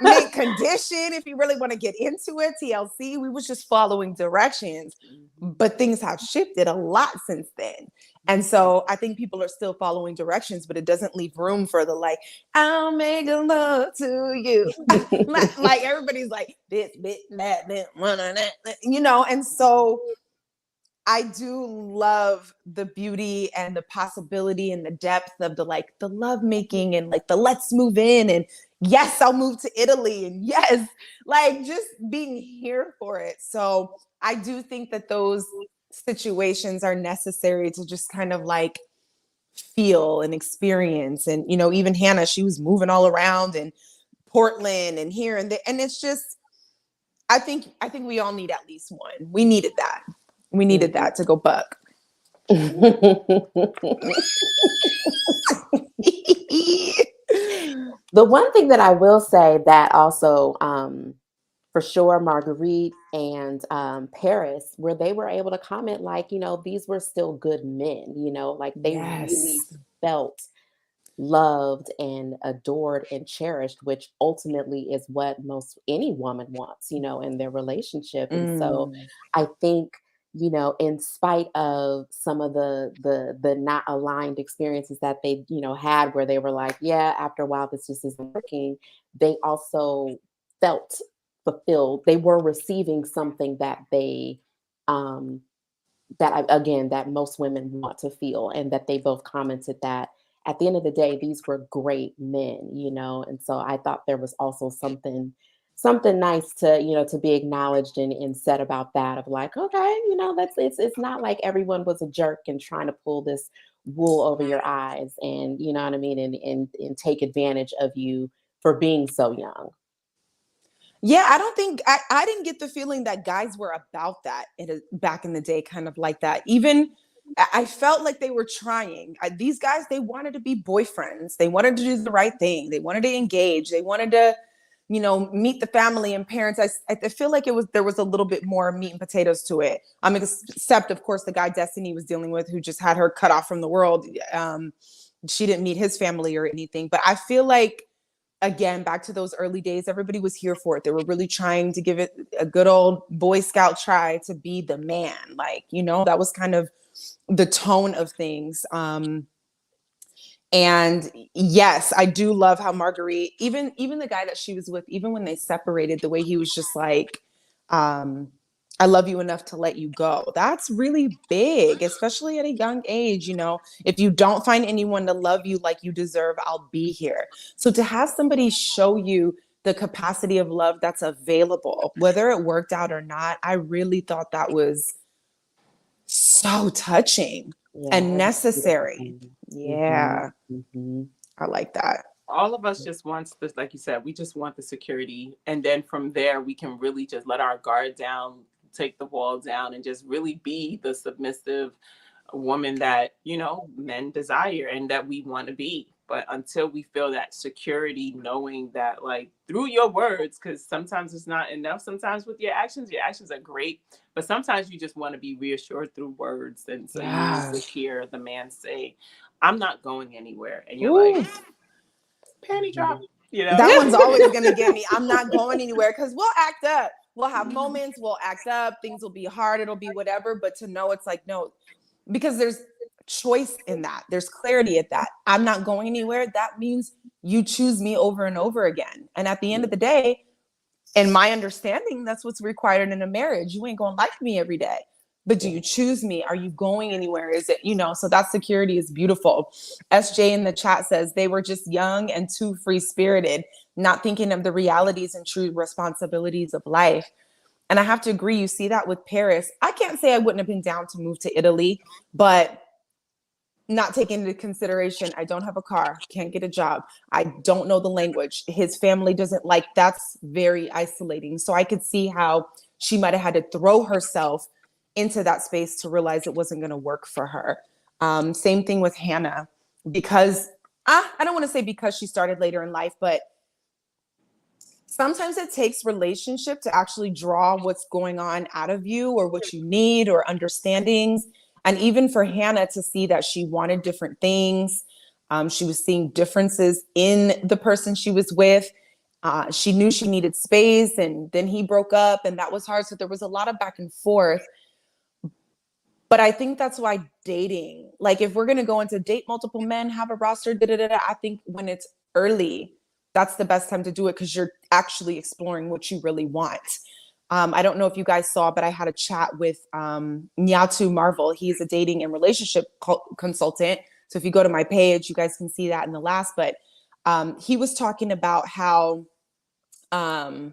Mint condition. If you really want to get into it, TLC. We was just following directions. But things have shifted a lot since then. And so I think people are still following directions, but it doesn't leave room for the like, I'll make a love to you. like everybody's like this bit, that bit, and so I do love the beauty and the possibility and the depth of the love making and like the let's move in and yes, I'll move to Italy and yes, like just being here for it. So I do think that those situations are necessary to just kind of like feel and experience. And, even Hannah, she was moving all around in Portland and here and there. And it's just, I think we all need at least one. We needed that. We needed that to go buck. The one thing that I will say that also, for sure, Marguerite and Paris, where they were able to comment like, these were still good men, like they really felt loved and adored and cherished, which ultimately is what most any woman wants, in their relationship. And so I think, in spite of some of the not aligned experiences that they, had where they were like, yeah, after a while, this just isn't working, they also felt fulfilled. They were receiving something that they, that most women want to feel, and that they both commented that at the end of the day, these were great men, and so I thought there was also something nice to, to be acknowledged and said about that of like, okay, it's not like everyone was a jerk and trying to pull this wool over your eyes and, you know what I mean? And take advantage of you for being so young. Yeah, I don't think I didn't get the feeling that guys were about that back in the day, kind of like that. Even I felt like they were trying. These guys, they wanted to be boyfriends. They wanted to do the right thing. They wanted to engage. They wanted to you know, meet the family and parents. I feel like there was a little bit more meat and potatoes to it. Except of course the guy Destiny was dealing with, who just had her cut off from the world. She didn't meet his family or anything, but I feel like, again, back to those early days, everybody was here for it. They were really trying to give it a good old Boy Scout try to be the man. Like, you know, that was kind of the tone of things. And yes, I do love how Marguerite, even the guy that she was with, even when they separated, the way he was just like, I love you enough to let you go. That's really big, especially at a young age. You know, if you don't find anyone to love you like you deserve, I'll be here. So to have somebody show you the capacity of love that's available, whether it worked out or not, I really thought that was so touching and necessary. Yeah. I like that. All of us just wants this, like you said, we just want the security. And then from there, we can really just let our guard down, take the wall down, and just really be the submissive woman that, you know, men desire and that we want to be. But until we feel that security, knowing that, like, through your words, because sometimes it's not enough. Sometimes with your actions are great, but sometimes you just want to be reassured through words. And so you need to hear the man say, I'm not going anywhere. And you're like, panty drop. You know? That one's always going to get me. I'm not going anywhere, because we'll act up. We'll have moments, we'll act up. Things will be hard. It'll be whatever. But to know it's like, no, because there's choice in that. There's clarity at that. I'm not going anywhere. That means you choose me over and over again. And at the end of the day, in my understanding, that's what's required in a marriage. You ain't going to like me every day, but do you choose me? Are you going anywhere? Is it, you know, so that security is beautiful. SJ in the chat says they were just young and too free spirited, not thinking of the realities and true responsibilities of life. And I have to agree. You see that with Paris. I can't say I wouldn't have been down to move to Italy, but not taking into consideration, I don't have a car, can't get a job, I don't know the language, his family doesn't like, that's very isolating. So I could see how she might have had to throw herself into that space to realize it wasn't going to work for her. Same thing with Hannah, because I don't want to say because she started later in life, but sometimes it takes relationship to actually draw what's going on out of you, or what you need, or understandings. And even for Hannah to see that she wanted different things, she was seeing differences in the person she was with. She knew she needed space, and then he broke up, and that was hard. So there was a lot of back and forth. But I think that's why dating, like if we're going to go into date multiple men, have a roster, I think when it's early, that's the best time to do it, because you're actually exploring what you really want. I don't know if you guys saw, but I had a chat with Nyatu Marvel. He's a dating and relationship consultant. So if you go to my page, you guys can see that in the last. But he was talking about how a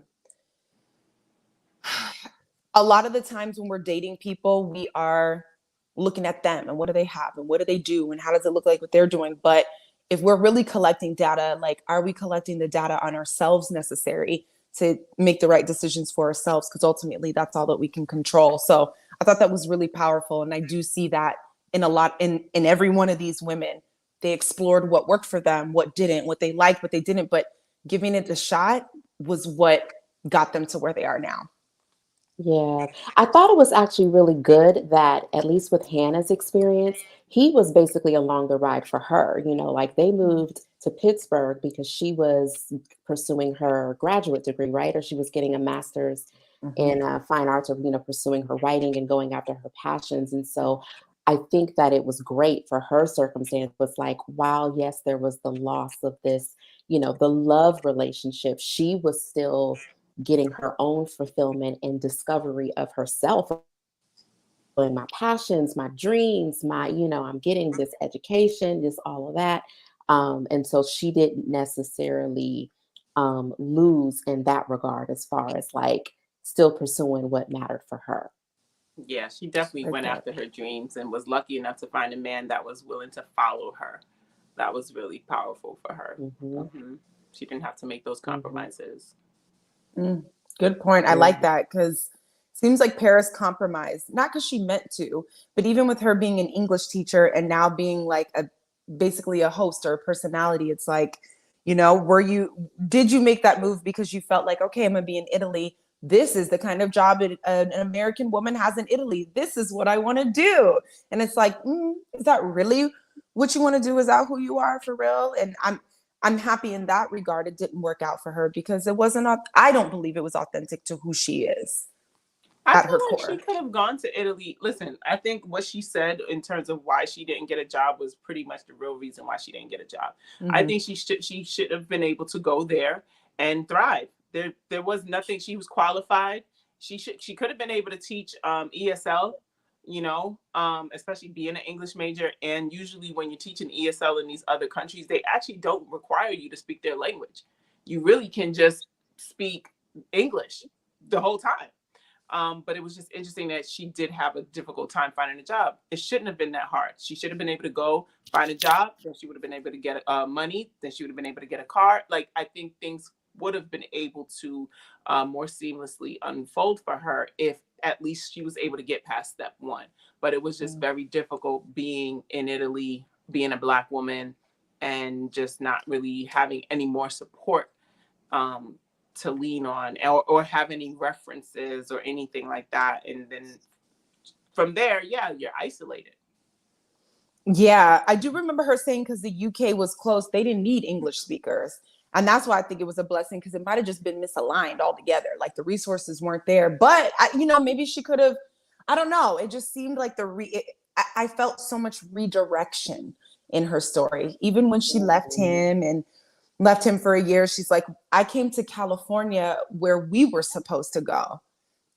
lot of the times when we're dating people, we are looking at them and what do they have and what do they do and how does it look like what they're doing. But if we're really collecting data, like, are we collecting the data on ourselves necessary to make the right decisions for ourselves? Because ultimately that's all that we can control. So I thought that was really powerful. And I do see that in every one of these women. They explored what worked for them, what didn't, what they liked, what they didn't, but giving it a shot was what got them to where they are now. Yeah, I thought it was actually really good that, at least with Hannah's experience, he was basically along the ride for her. You know, like they moved to Pittsburgh because she was pursuing her graduate degree, right? Or she was getting a master's in fine arts, or, you know, pursuing her writing and going after her passions. And so I think that it was great for her circumstance. Was like, while yes, there was the loss of this, you know, the love relationship, she was still getting her own fulfillment and discovery of herself and my passions, my dreams, you know, I'm getting this education, just all of that. And so she didn't necessarily lose in that regard, as far as like still pursuing what mattered for her. Yeah, she definitely went after her dreams and was lucky enough to find a man that was willing to follow her. That was really powerful for her. She didn't have to make those compromises. Good point. I like that, because it seems like Paris compromised, not because she meant to, but even with her being an English teacher and now being like basically a host or a personality, it's like You know, did you make that move because you felt like, okay, I'm gonna be in Italy. This is the kind of job an American woman has in Italy. This is what I want to do. And it's like, is that really what you want to do? Is that who you are for real? And I'm happy in that regard. It didn't work out for her because it wasn't, I don't believe it was authentic to who she is I at feel her like core. she could have gone to Italy. Listen, I think what she said in terms of why she didn't get a job was pretty much the real reason why she didn't get a job. Mm-hmm. I think she should have been able to go there and thrive. There was nothing. She was qualified. She could have been able to teach ESL. You know, especially being an English major. And usually when you're teaching ESL in these other countries, they actually don't require you to speak their language. You really can just speak English the whole time. But it was just interesting that she did have a difficult time finding a job. It shouldn't have been that hard. She should have been able to go find a job. Then she would have been able to get money. Then she would have been able to get a car. Like, I think things would have been able to more seamlessly unfold for her if at least she was able to get past step one. But it was just very difficult being in Italy, being a Black woman, and just not really having any more support to lean on or have any references or anything like that. And then from there, yeah, you're isolated. Yeah, I do remember her saying because the UK was close, they didn't need English speakers. And that's why I think it was a blessing because it might have just been misaligned altogether. Like the resources weren't there. But, maybe she could have, I don't know. It just seemed like I felt so much redirection in her story. Even when she left him for a year, she's like, I came to California where we were supposed to go.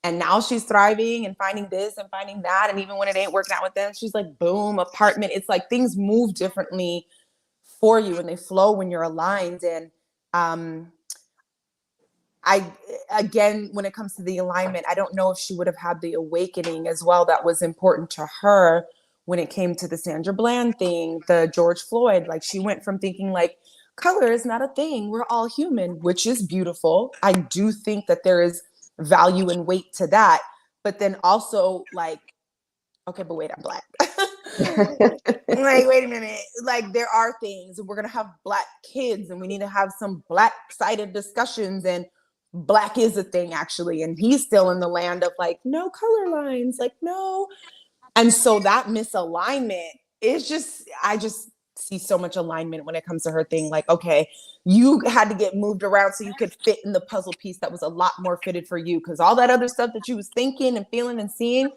And now she's thriving and finding this and finding that. And even when it ain't working out with them, she's like, boom, apartment. It's like things move differently for you and they flow when you're aligned. And again, when it comes to the alignment, I don't know if she would have had the awakening as well that was important to her when it came to the Sandra Bland thing, the George Floyd. Like she went from thinking like, color is not a thing. We're all human, which is beautiful. I do think that there is value and weight to that. But then also like, okay, but wait, I'm Black. Like, wait a minute. Like there are things and we're going to have Black kids and we need to have some Black-sided discussions and Black is a thing actually. And he's still in the land of like, no color lines, like no. And so that misalignment is just, I just see so much alignment when it comes to her thing. Like, okay, you had to get moved around so you could fit in the puzzle piece that was a lot more fitted for you. Because all that other stuff that you was thinking and feeling and seeing,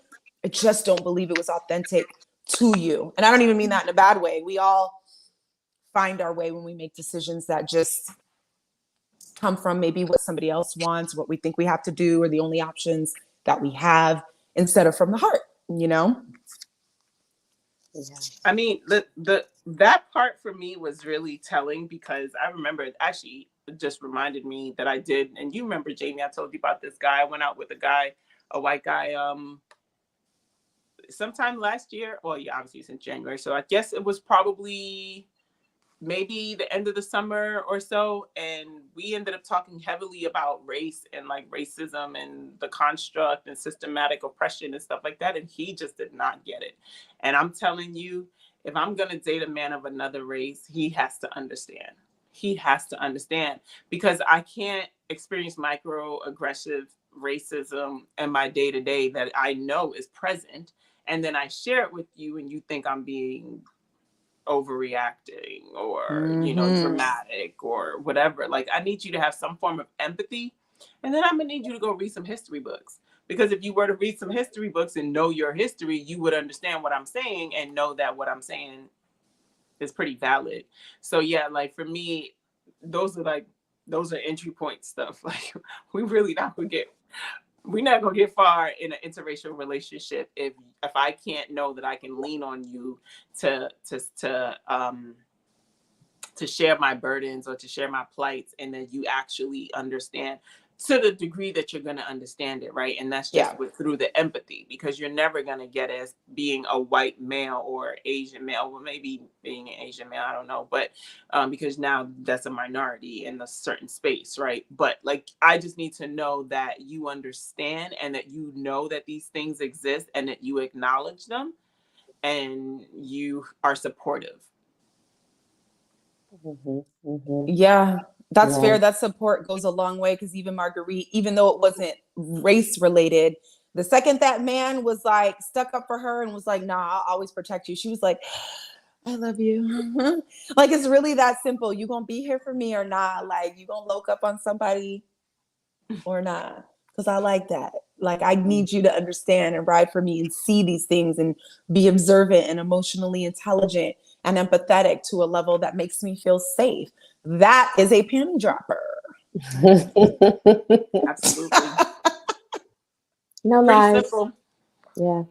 I just don't believe it was authentic to you. And I don't even mean that in a bad way. We all find our way when we make decisions that just come from maybe what somebody else wants, what we think we have to do, or the only options that we have instead of from the heart, you know? Yeah. I mean, that part for me was really telling because I remember it actually just reminded me that I did. And you remember, Jamie, I told you about this guy. I went out with a white guy, sometime last year. Well, yeah, obviously since January. So I guess it was probably maybe the end of the summer or so. And we ended up talking heavily about race and like racism and the construct and systematic oppression and stuff like that. And he just did not get it. And I'm telling you, if I'm going to date a man of another race, he has to understand. He has to understand because I can't experience microaggressive racism in my day to day that I know is present. And then I share it with you and you think I'm being overreacting or dramatic or whatever. Like I need you to have some form of empathy, and then I'm gonna need you to go read some history books, because if you were to read some history books and know your history, you would understand what I'm saying and know that what I'm saying is pretty valid. So yeah, like for me, those are entry point stuff. Like we're not gonna get far in an interracial relationship if I can't know that I can lean on you to share my burdens or to share my plights, and then you actually understand to the degree that you're going to understand it, right? And that's just through the empathy, because you're never going to get as being a white male or Asian male, well, maybe being an Asian male, I don't know, but because now that's a minority in a certain space, right? But like, I just need to know that you understand and that you know that these things exist and that you acknowledge them and you are supportive. Mhm, mhm. Yeah, that's Yeah. fair. That support goes a long way because even Marguerite, even though it wasn't race related, the second that man was like stuck up for her and was like, nah, I'll always protect you, she was like, I love you. Like, it's really that simple. You gonna be here for me or not? Like, you gonna look up on somebody or not? Because I like that. Like, I need you to understand and ride for me and see these things and be observant and emotionally intelligent and empathetic to a level that makes me feel safe. That is a panty dropper. Absolutely. No Pretty lies. simple. Yeah.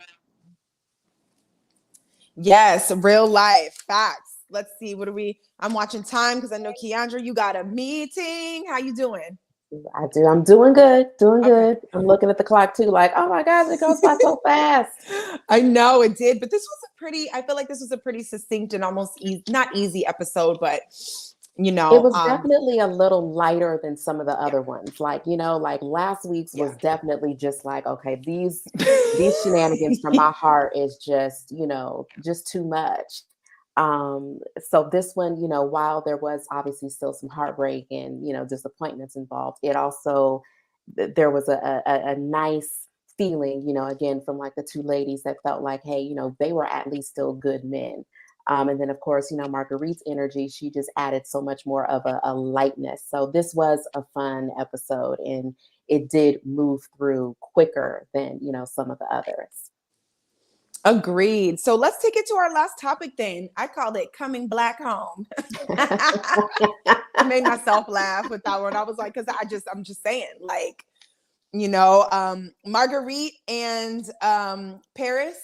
Yes, real life facts. Let's see. What are we? I'm watching time because I know Keandra, you got a meeting. How you doing? I do. I'm doing good. Doing Okay. good. I'm looking at the clock too, like, oh my gosh, it goes by so fast. I know it did, but this was a pretty, I feel like this was a pretty succinct and almost not easy episode, but you It know, was definitely a little lighter than some of the yeah, other ones. Like, like last week's yeah. was definitely just like, okay, these shenanigans from my heart is just, just too much. So this one, while there was obviously still some heartbreak and, disappointments involved, it also there was a nice feeling, again from like the two ladies that felt like, hey, they were at least still good men. And then, of course, Marguerite's energy, she just added so much more of a lightness. So this was a fun episode and it did move through quicker than, some of the others. Agreed. So let's take it to our last topic then. I called it coming black home. I made myself laugh with that one. I was like, because I'm just saying, like, Marguerite and Paris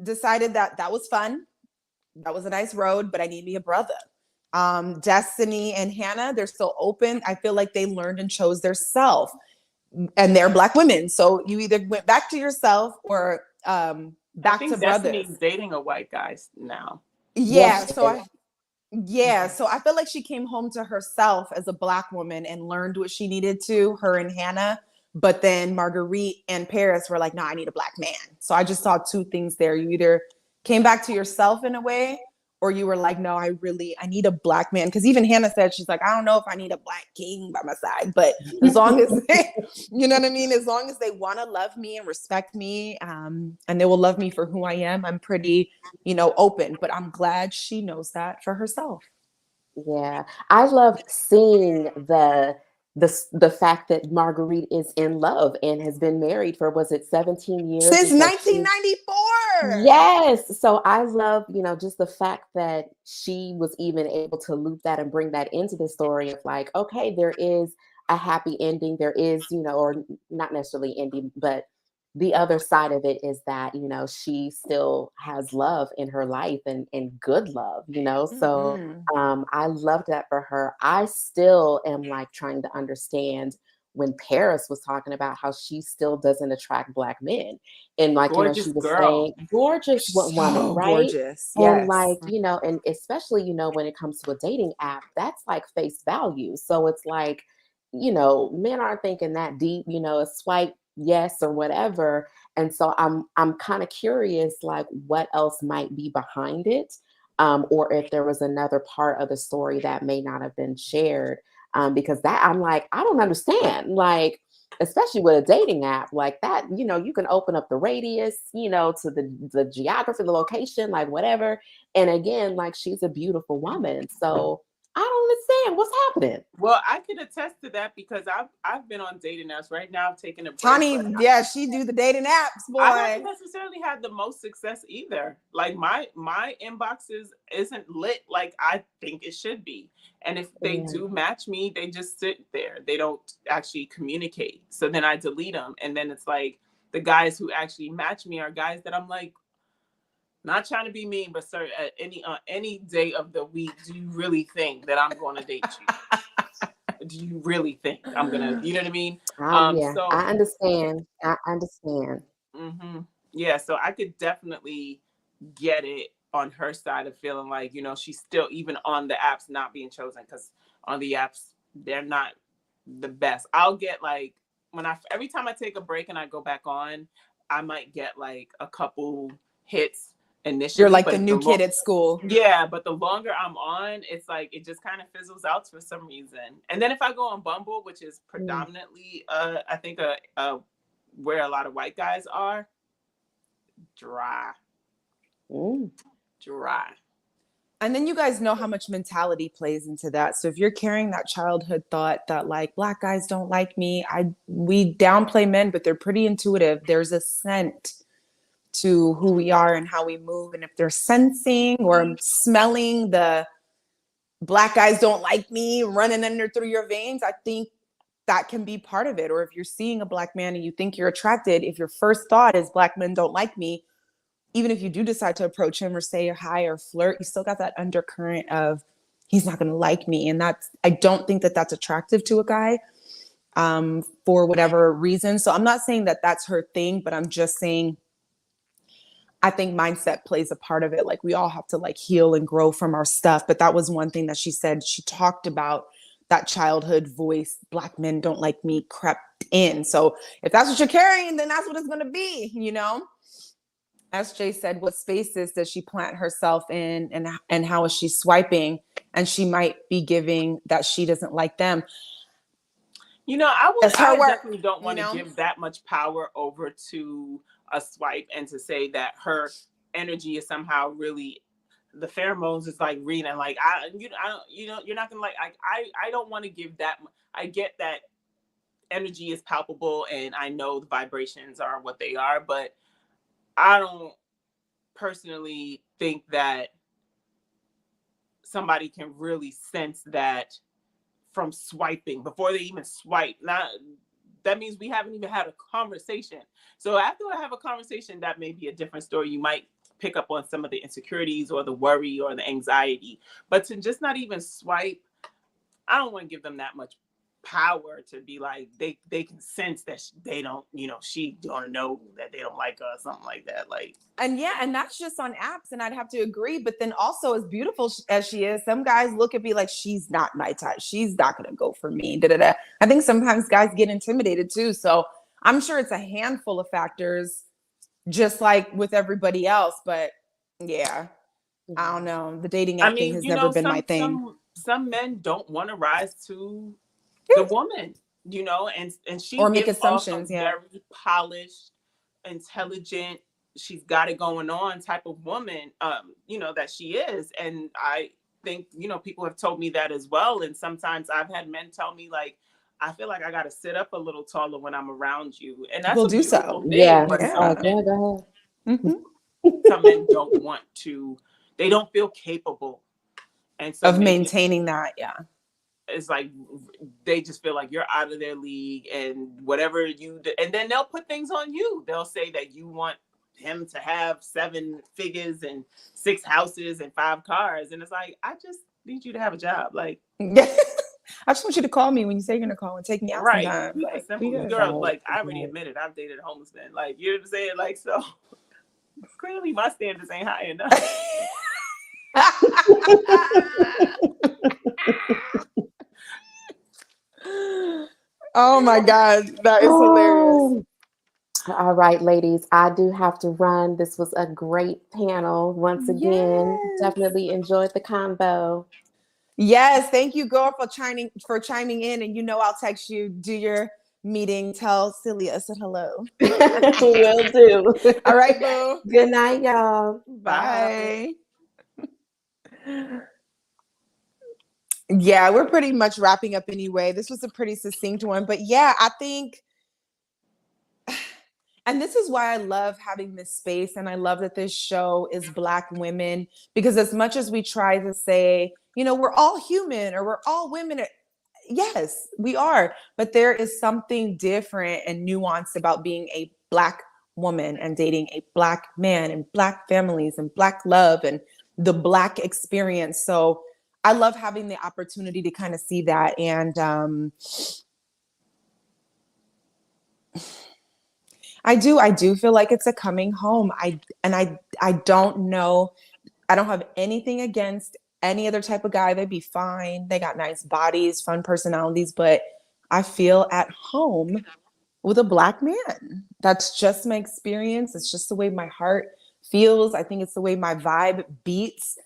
decided that was fun. That was a nice road, but I need me a brother. Destiny and Hannah, they're still open. I feel like they learned and chose their self, and they're Black women. So you either went back to yourself or I back to think brothers. Destiny's dating a white guy now. Yeah. Yes, So I feel like she came home to herself as a Black woman and learned what she needed to, her and Hannah. But then Marguerite and Paris were like, no, I need a Black man. So I just saw two things there. You either came back to yourself in a way, or you were like, no, I need a Black man. Because even Hannah said, she's like, I don't know if I need a Black king by my side. But as long as you know what I mean? As long as they want to love me and respect me, and they will love me for who I am, I'm pretty, open. But I'm glad she knows that for herself. yeah. I loved seeing the fact that Marguerite is in love and has been married for, was it 17 years? Since And so she 1994. Yes. So I love, just the fact that she was even able to loop that and bring that into the story of like, okay, there is a happy ending. There is, or not necessarily ending, but the other side of it is that, she still has love in her life and good love, So Mm-hmm. I love that for her. I still am like trying to understand when Paris was talking about how she still doesn't attract Black men. And like, Gorgeous she was girl. saying, gorgeous woman, So right? gorgeous. And Yes. like, and especially, when it comes to a dating app, that's like face value. So it's like, men aren't thinking that deep, a swipe yes or whatever. And so I'm kind of curious, like what else might be behind it. Or if there was another part of the story that may not have been shared. Because that I'm like, I don't understand. Like, especially with a dating app like that, you can open up the radius, to the geography, the location, like whatever. And again, like she's a beautiful woman. So I don't understand what's happening. Well, I can attest to that because I've been on dating apps right now. I've taken a break, Tani, but yeah, she do the dating apps, I haven't boy. necessarily had the most success either. Like my inboxes isn't lit like I think it should be. And if they Yeah. do match me, they just sit there. They don't actually communicate. So then I delete them, and then it's like the guys who actually match me are guys that I'm like, not trying to be mean, but sir, at any day of the week, do you really think that I'm going to date you? Do you really think I'm gonna? You know what I mean? Yeah, So I understand. I understand. hmm yeah, so I could definitely get it on her side of feeling like, she's still even on the apps not being chosen because on the apps they're not the best. I'll get like every time I take a break and I go back on, I might get like a couple hits initially. You're like but the new kid at school. Yeah, but the longer I'm on, it's like it just kind of fizzles out for some reason. And then if I go on Bumble, which is predominantly, I think, where a lot of white guys are, dry. And then you guys know how much mentality plays into that. So if you're carrying that childhood thought that like black guys don't like me, we downplay men, but they're pretty intuitive. There's a scent to who we are and how we move. And if they're sensing or smelling the black guys don't like me running through your veins, I think that can be part of it. Or if you're seeing a black man and you think you're attracted, if your first thought is black men don't like me, even if you do decide to approach him or say hi or flirt, you still got that undercurrent of he's not going to like me. And I don't think that that's attractive to a guy for whatever reason. So I'm not saying that that's her thing, but I'm just saying I think mindset plays a part of it. Like we all have to like heal and grow from our stuff. But that was one thing that she said. She talked about that childhood voice, black men don't like me, crept in. So if that's what you're carrying, then that's what it's going to be, you know? SJ said, what spaces does she plant herself in and how is she swiping? And she might be giving that she doesn't like them. You know, I definitely don't want to give that much power over to a swipe and to say that her energy is somehow really, the pheromones is like reading like, you're not gonna like, I don't want to give that. I get that energy is palpable and I know the vibrations are what they are, but I don't personally think that somebody can really sense that from swiping before they even swipe. That means we haven't even had a conversation. So after I have a conversation, that may be a different story. You might pick up on some of the insecurities or the worry or the anxiety, but to just not even swipe, I don't want to give them that much power to be like they can sense that they don't, she don't know that they don't like us, something like that. Like, and that's just on apps, and I'd have to agree. But then also, as beautiful as she is, some guys look at me like she's not my type, she's not gonna go for me. I think sometimes guys get intimidated too. So I'm sure it's a handful of factors, just like with everybody else. But yeah, I don't know. The dating app thing has never been my thing. Some men don't want to rise to the woman, and she or make assumptions. Very polished, intelligent, she's got it going on type of woman, that she is. And I think, people have told me that as well. And sometimes I've had men tell me like, I feel like I got to sit up a little taller when I'm around you. And that's we'll do so. Thing, yeah. But Go ahead. Some men don't want to, they don't feel capable. And so of maintaining that. Yeah. It's like they just feel like you're out of their league and whatever and then they'll put things on you. They'll say that you want him to have 7 figures and 6 houses and 5 cars. And it's like, I just need you to have a job. Like, I just want you to call me when you say you're going to call and take me out sometime. Like, simple. Girl, like, I already admitted I've dated a homeless man. Like, you know what I'm saying? Like, so clearly my standards ain't high enough. Oh my God, that is hilarious. All right, ladies, I do have to run. This was a great panel once again. Yes. Definitely enjoyed the combo. Yes, thank you, girl, for chiming in. And I'll text you, do your meeting, tell Celia I said hello. Will do. All right, boo. Good night, y'all. Bye. Yeah, we're pretty much wrapping up anyway. This was a pretty succinct one, but yeah, I think, and this is why I love having this space, and I love that this show is Black women, because as much as we try to say, we're all human or we're all women, yes, we are, but there is something different and nuanced about being a Black woman and dating a Black man and Black families and Black love and the Black experience. So I love having the opportunity to kind of see that. And I do feel like it's a coming home. I don't know. I don't have anything against any other type of guy. They'd be fine. They got nice bodies, fun personalities, but I feel at home with a Black man. That's just my experience. It's just the way my heart feels. I think it's the way my vibe beats.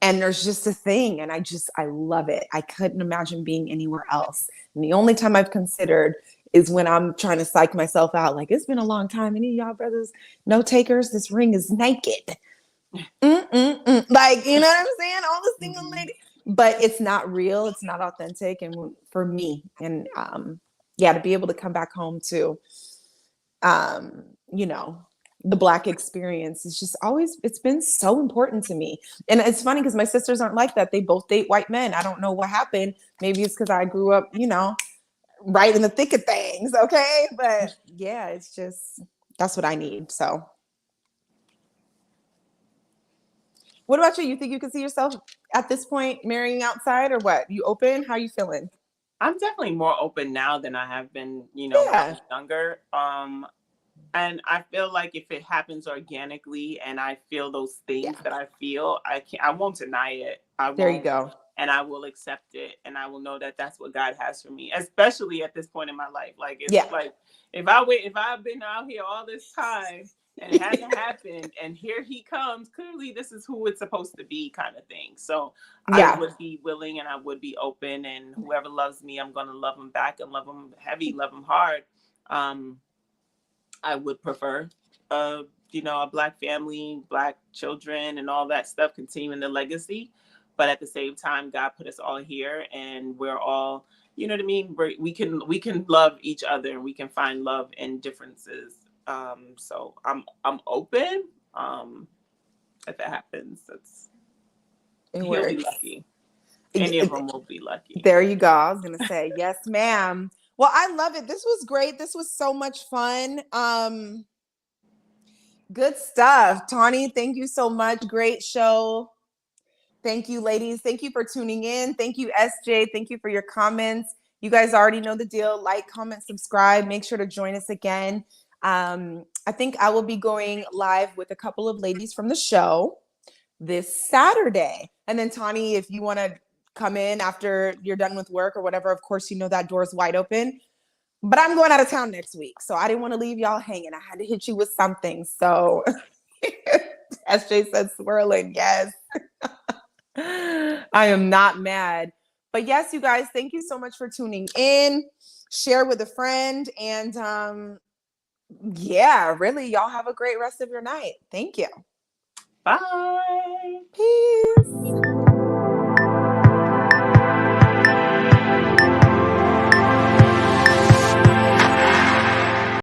And there's just a thing. And I love it. I couldn't imagine being anywhere else. And the only time I've considered is when I'm trying to psych myself out. Like, it's been a long time. Any of y'all brothers, no takers, this ring is naked. Like, you know what I'm saying? All the single ladies. But it's not real. It's not authentic. And for me, and yeah, to be able to come back home to, you know, the Black experience is just always, it's been so important to me. And it's funny because my sisters aren't like that. They both date white men. I don't know what happened. Maybe it's because I grew up, you know, right in the thick of things. Okay. But yeah, it's just, that's what I need. So what about you? You think you can see yourself at this point marrying outside, or what? You open? How are you feeling? I'm definitely more open now than I have been, you know, when I was younger. And I feel like if it happens organically and I feel those things that I feel, I won't deny it. There you go. And I will accept it. And I will know that that's what God has for me, especially at this point in my life. Like, it's like, if I've been out here all this time and it hasn't happened and here he comes, clearly this is who it's supposed to be, kind of thing. So I would be willing and I would be open, and whoever loves me, I'm going to love them back and love them heavy, love them hard. I would prefer, you know, a Black family, Black children, and all that stuff, continuing the legacy. But at the same time, God put us all here, and we're all, you know what I mean? We can love each other, and we can find love in differences. So I'm open. If it happens, he'll be lucky. Any of them will be lucky. There you go. I was gonna say yes, ma'am. Well, I love it. This was great. This was so much fun. Good stuff. Tawny, thank you so much. Great show. Thank you, ladies. Thank you for tuning in. Thank you, SJ. Thank you for your comments. You guys already know the deal. Like, comment, subscribe. Make sure to join us again. I think I will be going live with a couple of ladies from the show this Saturday. And then, Tawny, if you want to come in after you're done with work or whatever, of course, you know that door is wide open. But I'm going out of town next week, so I didn't want to leave y'all hanging. I had to hit you with something. So SJ said swirling. Yes. I am not mad. But yes, you guys, thank you so much for tuning in. Share with a friend. And yeah, really, y'all have a great rest of your night. Thank you. Bye. Peace.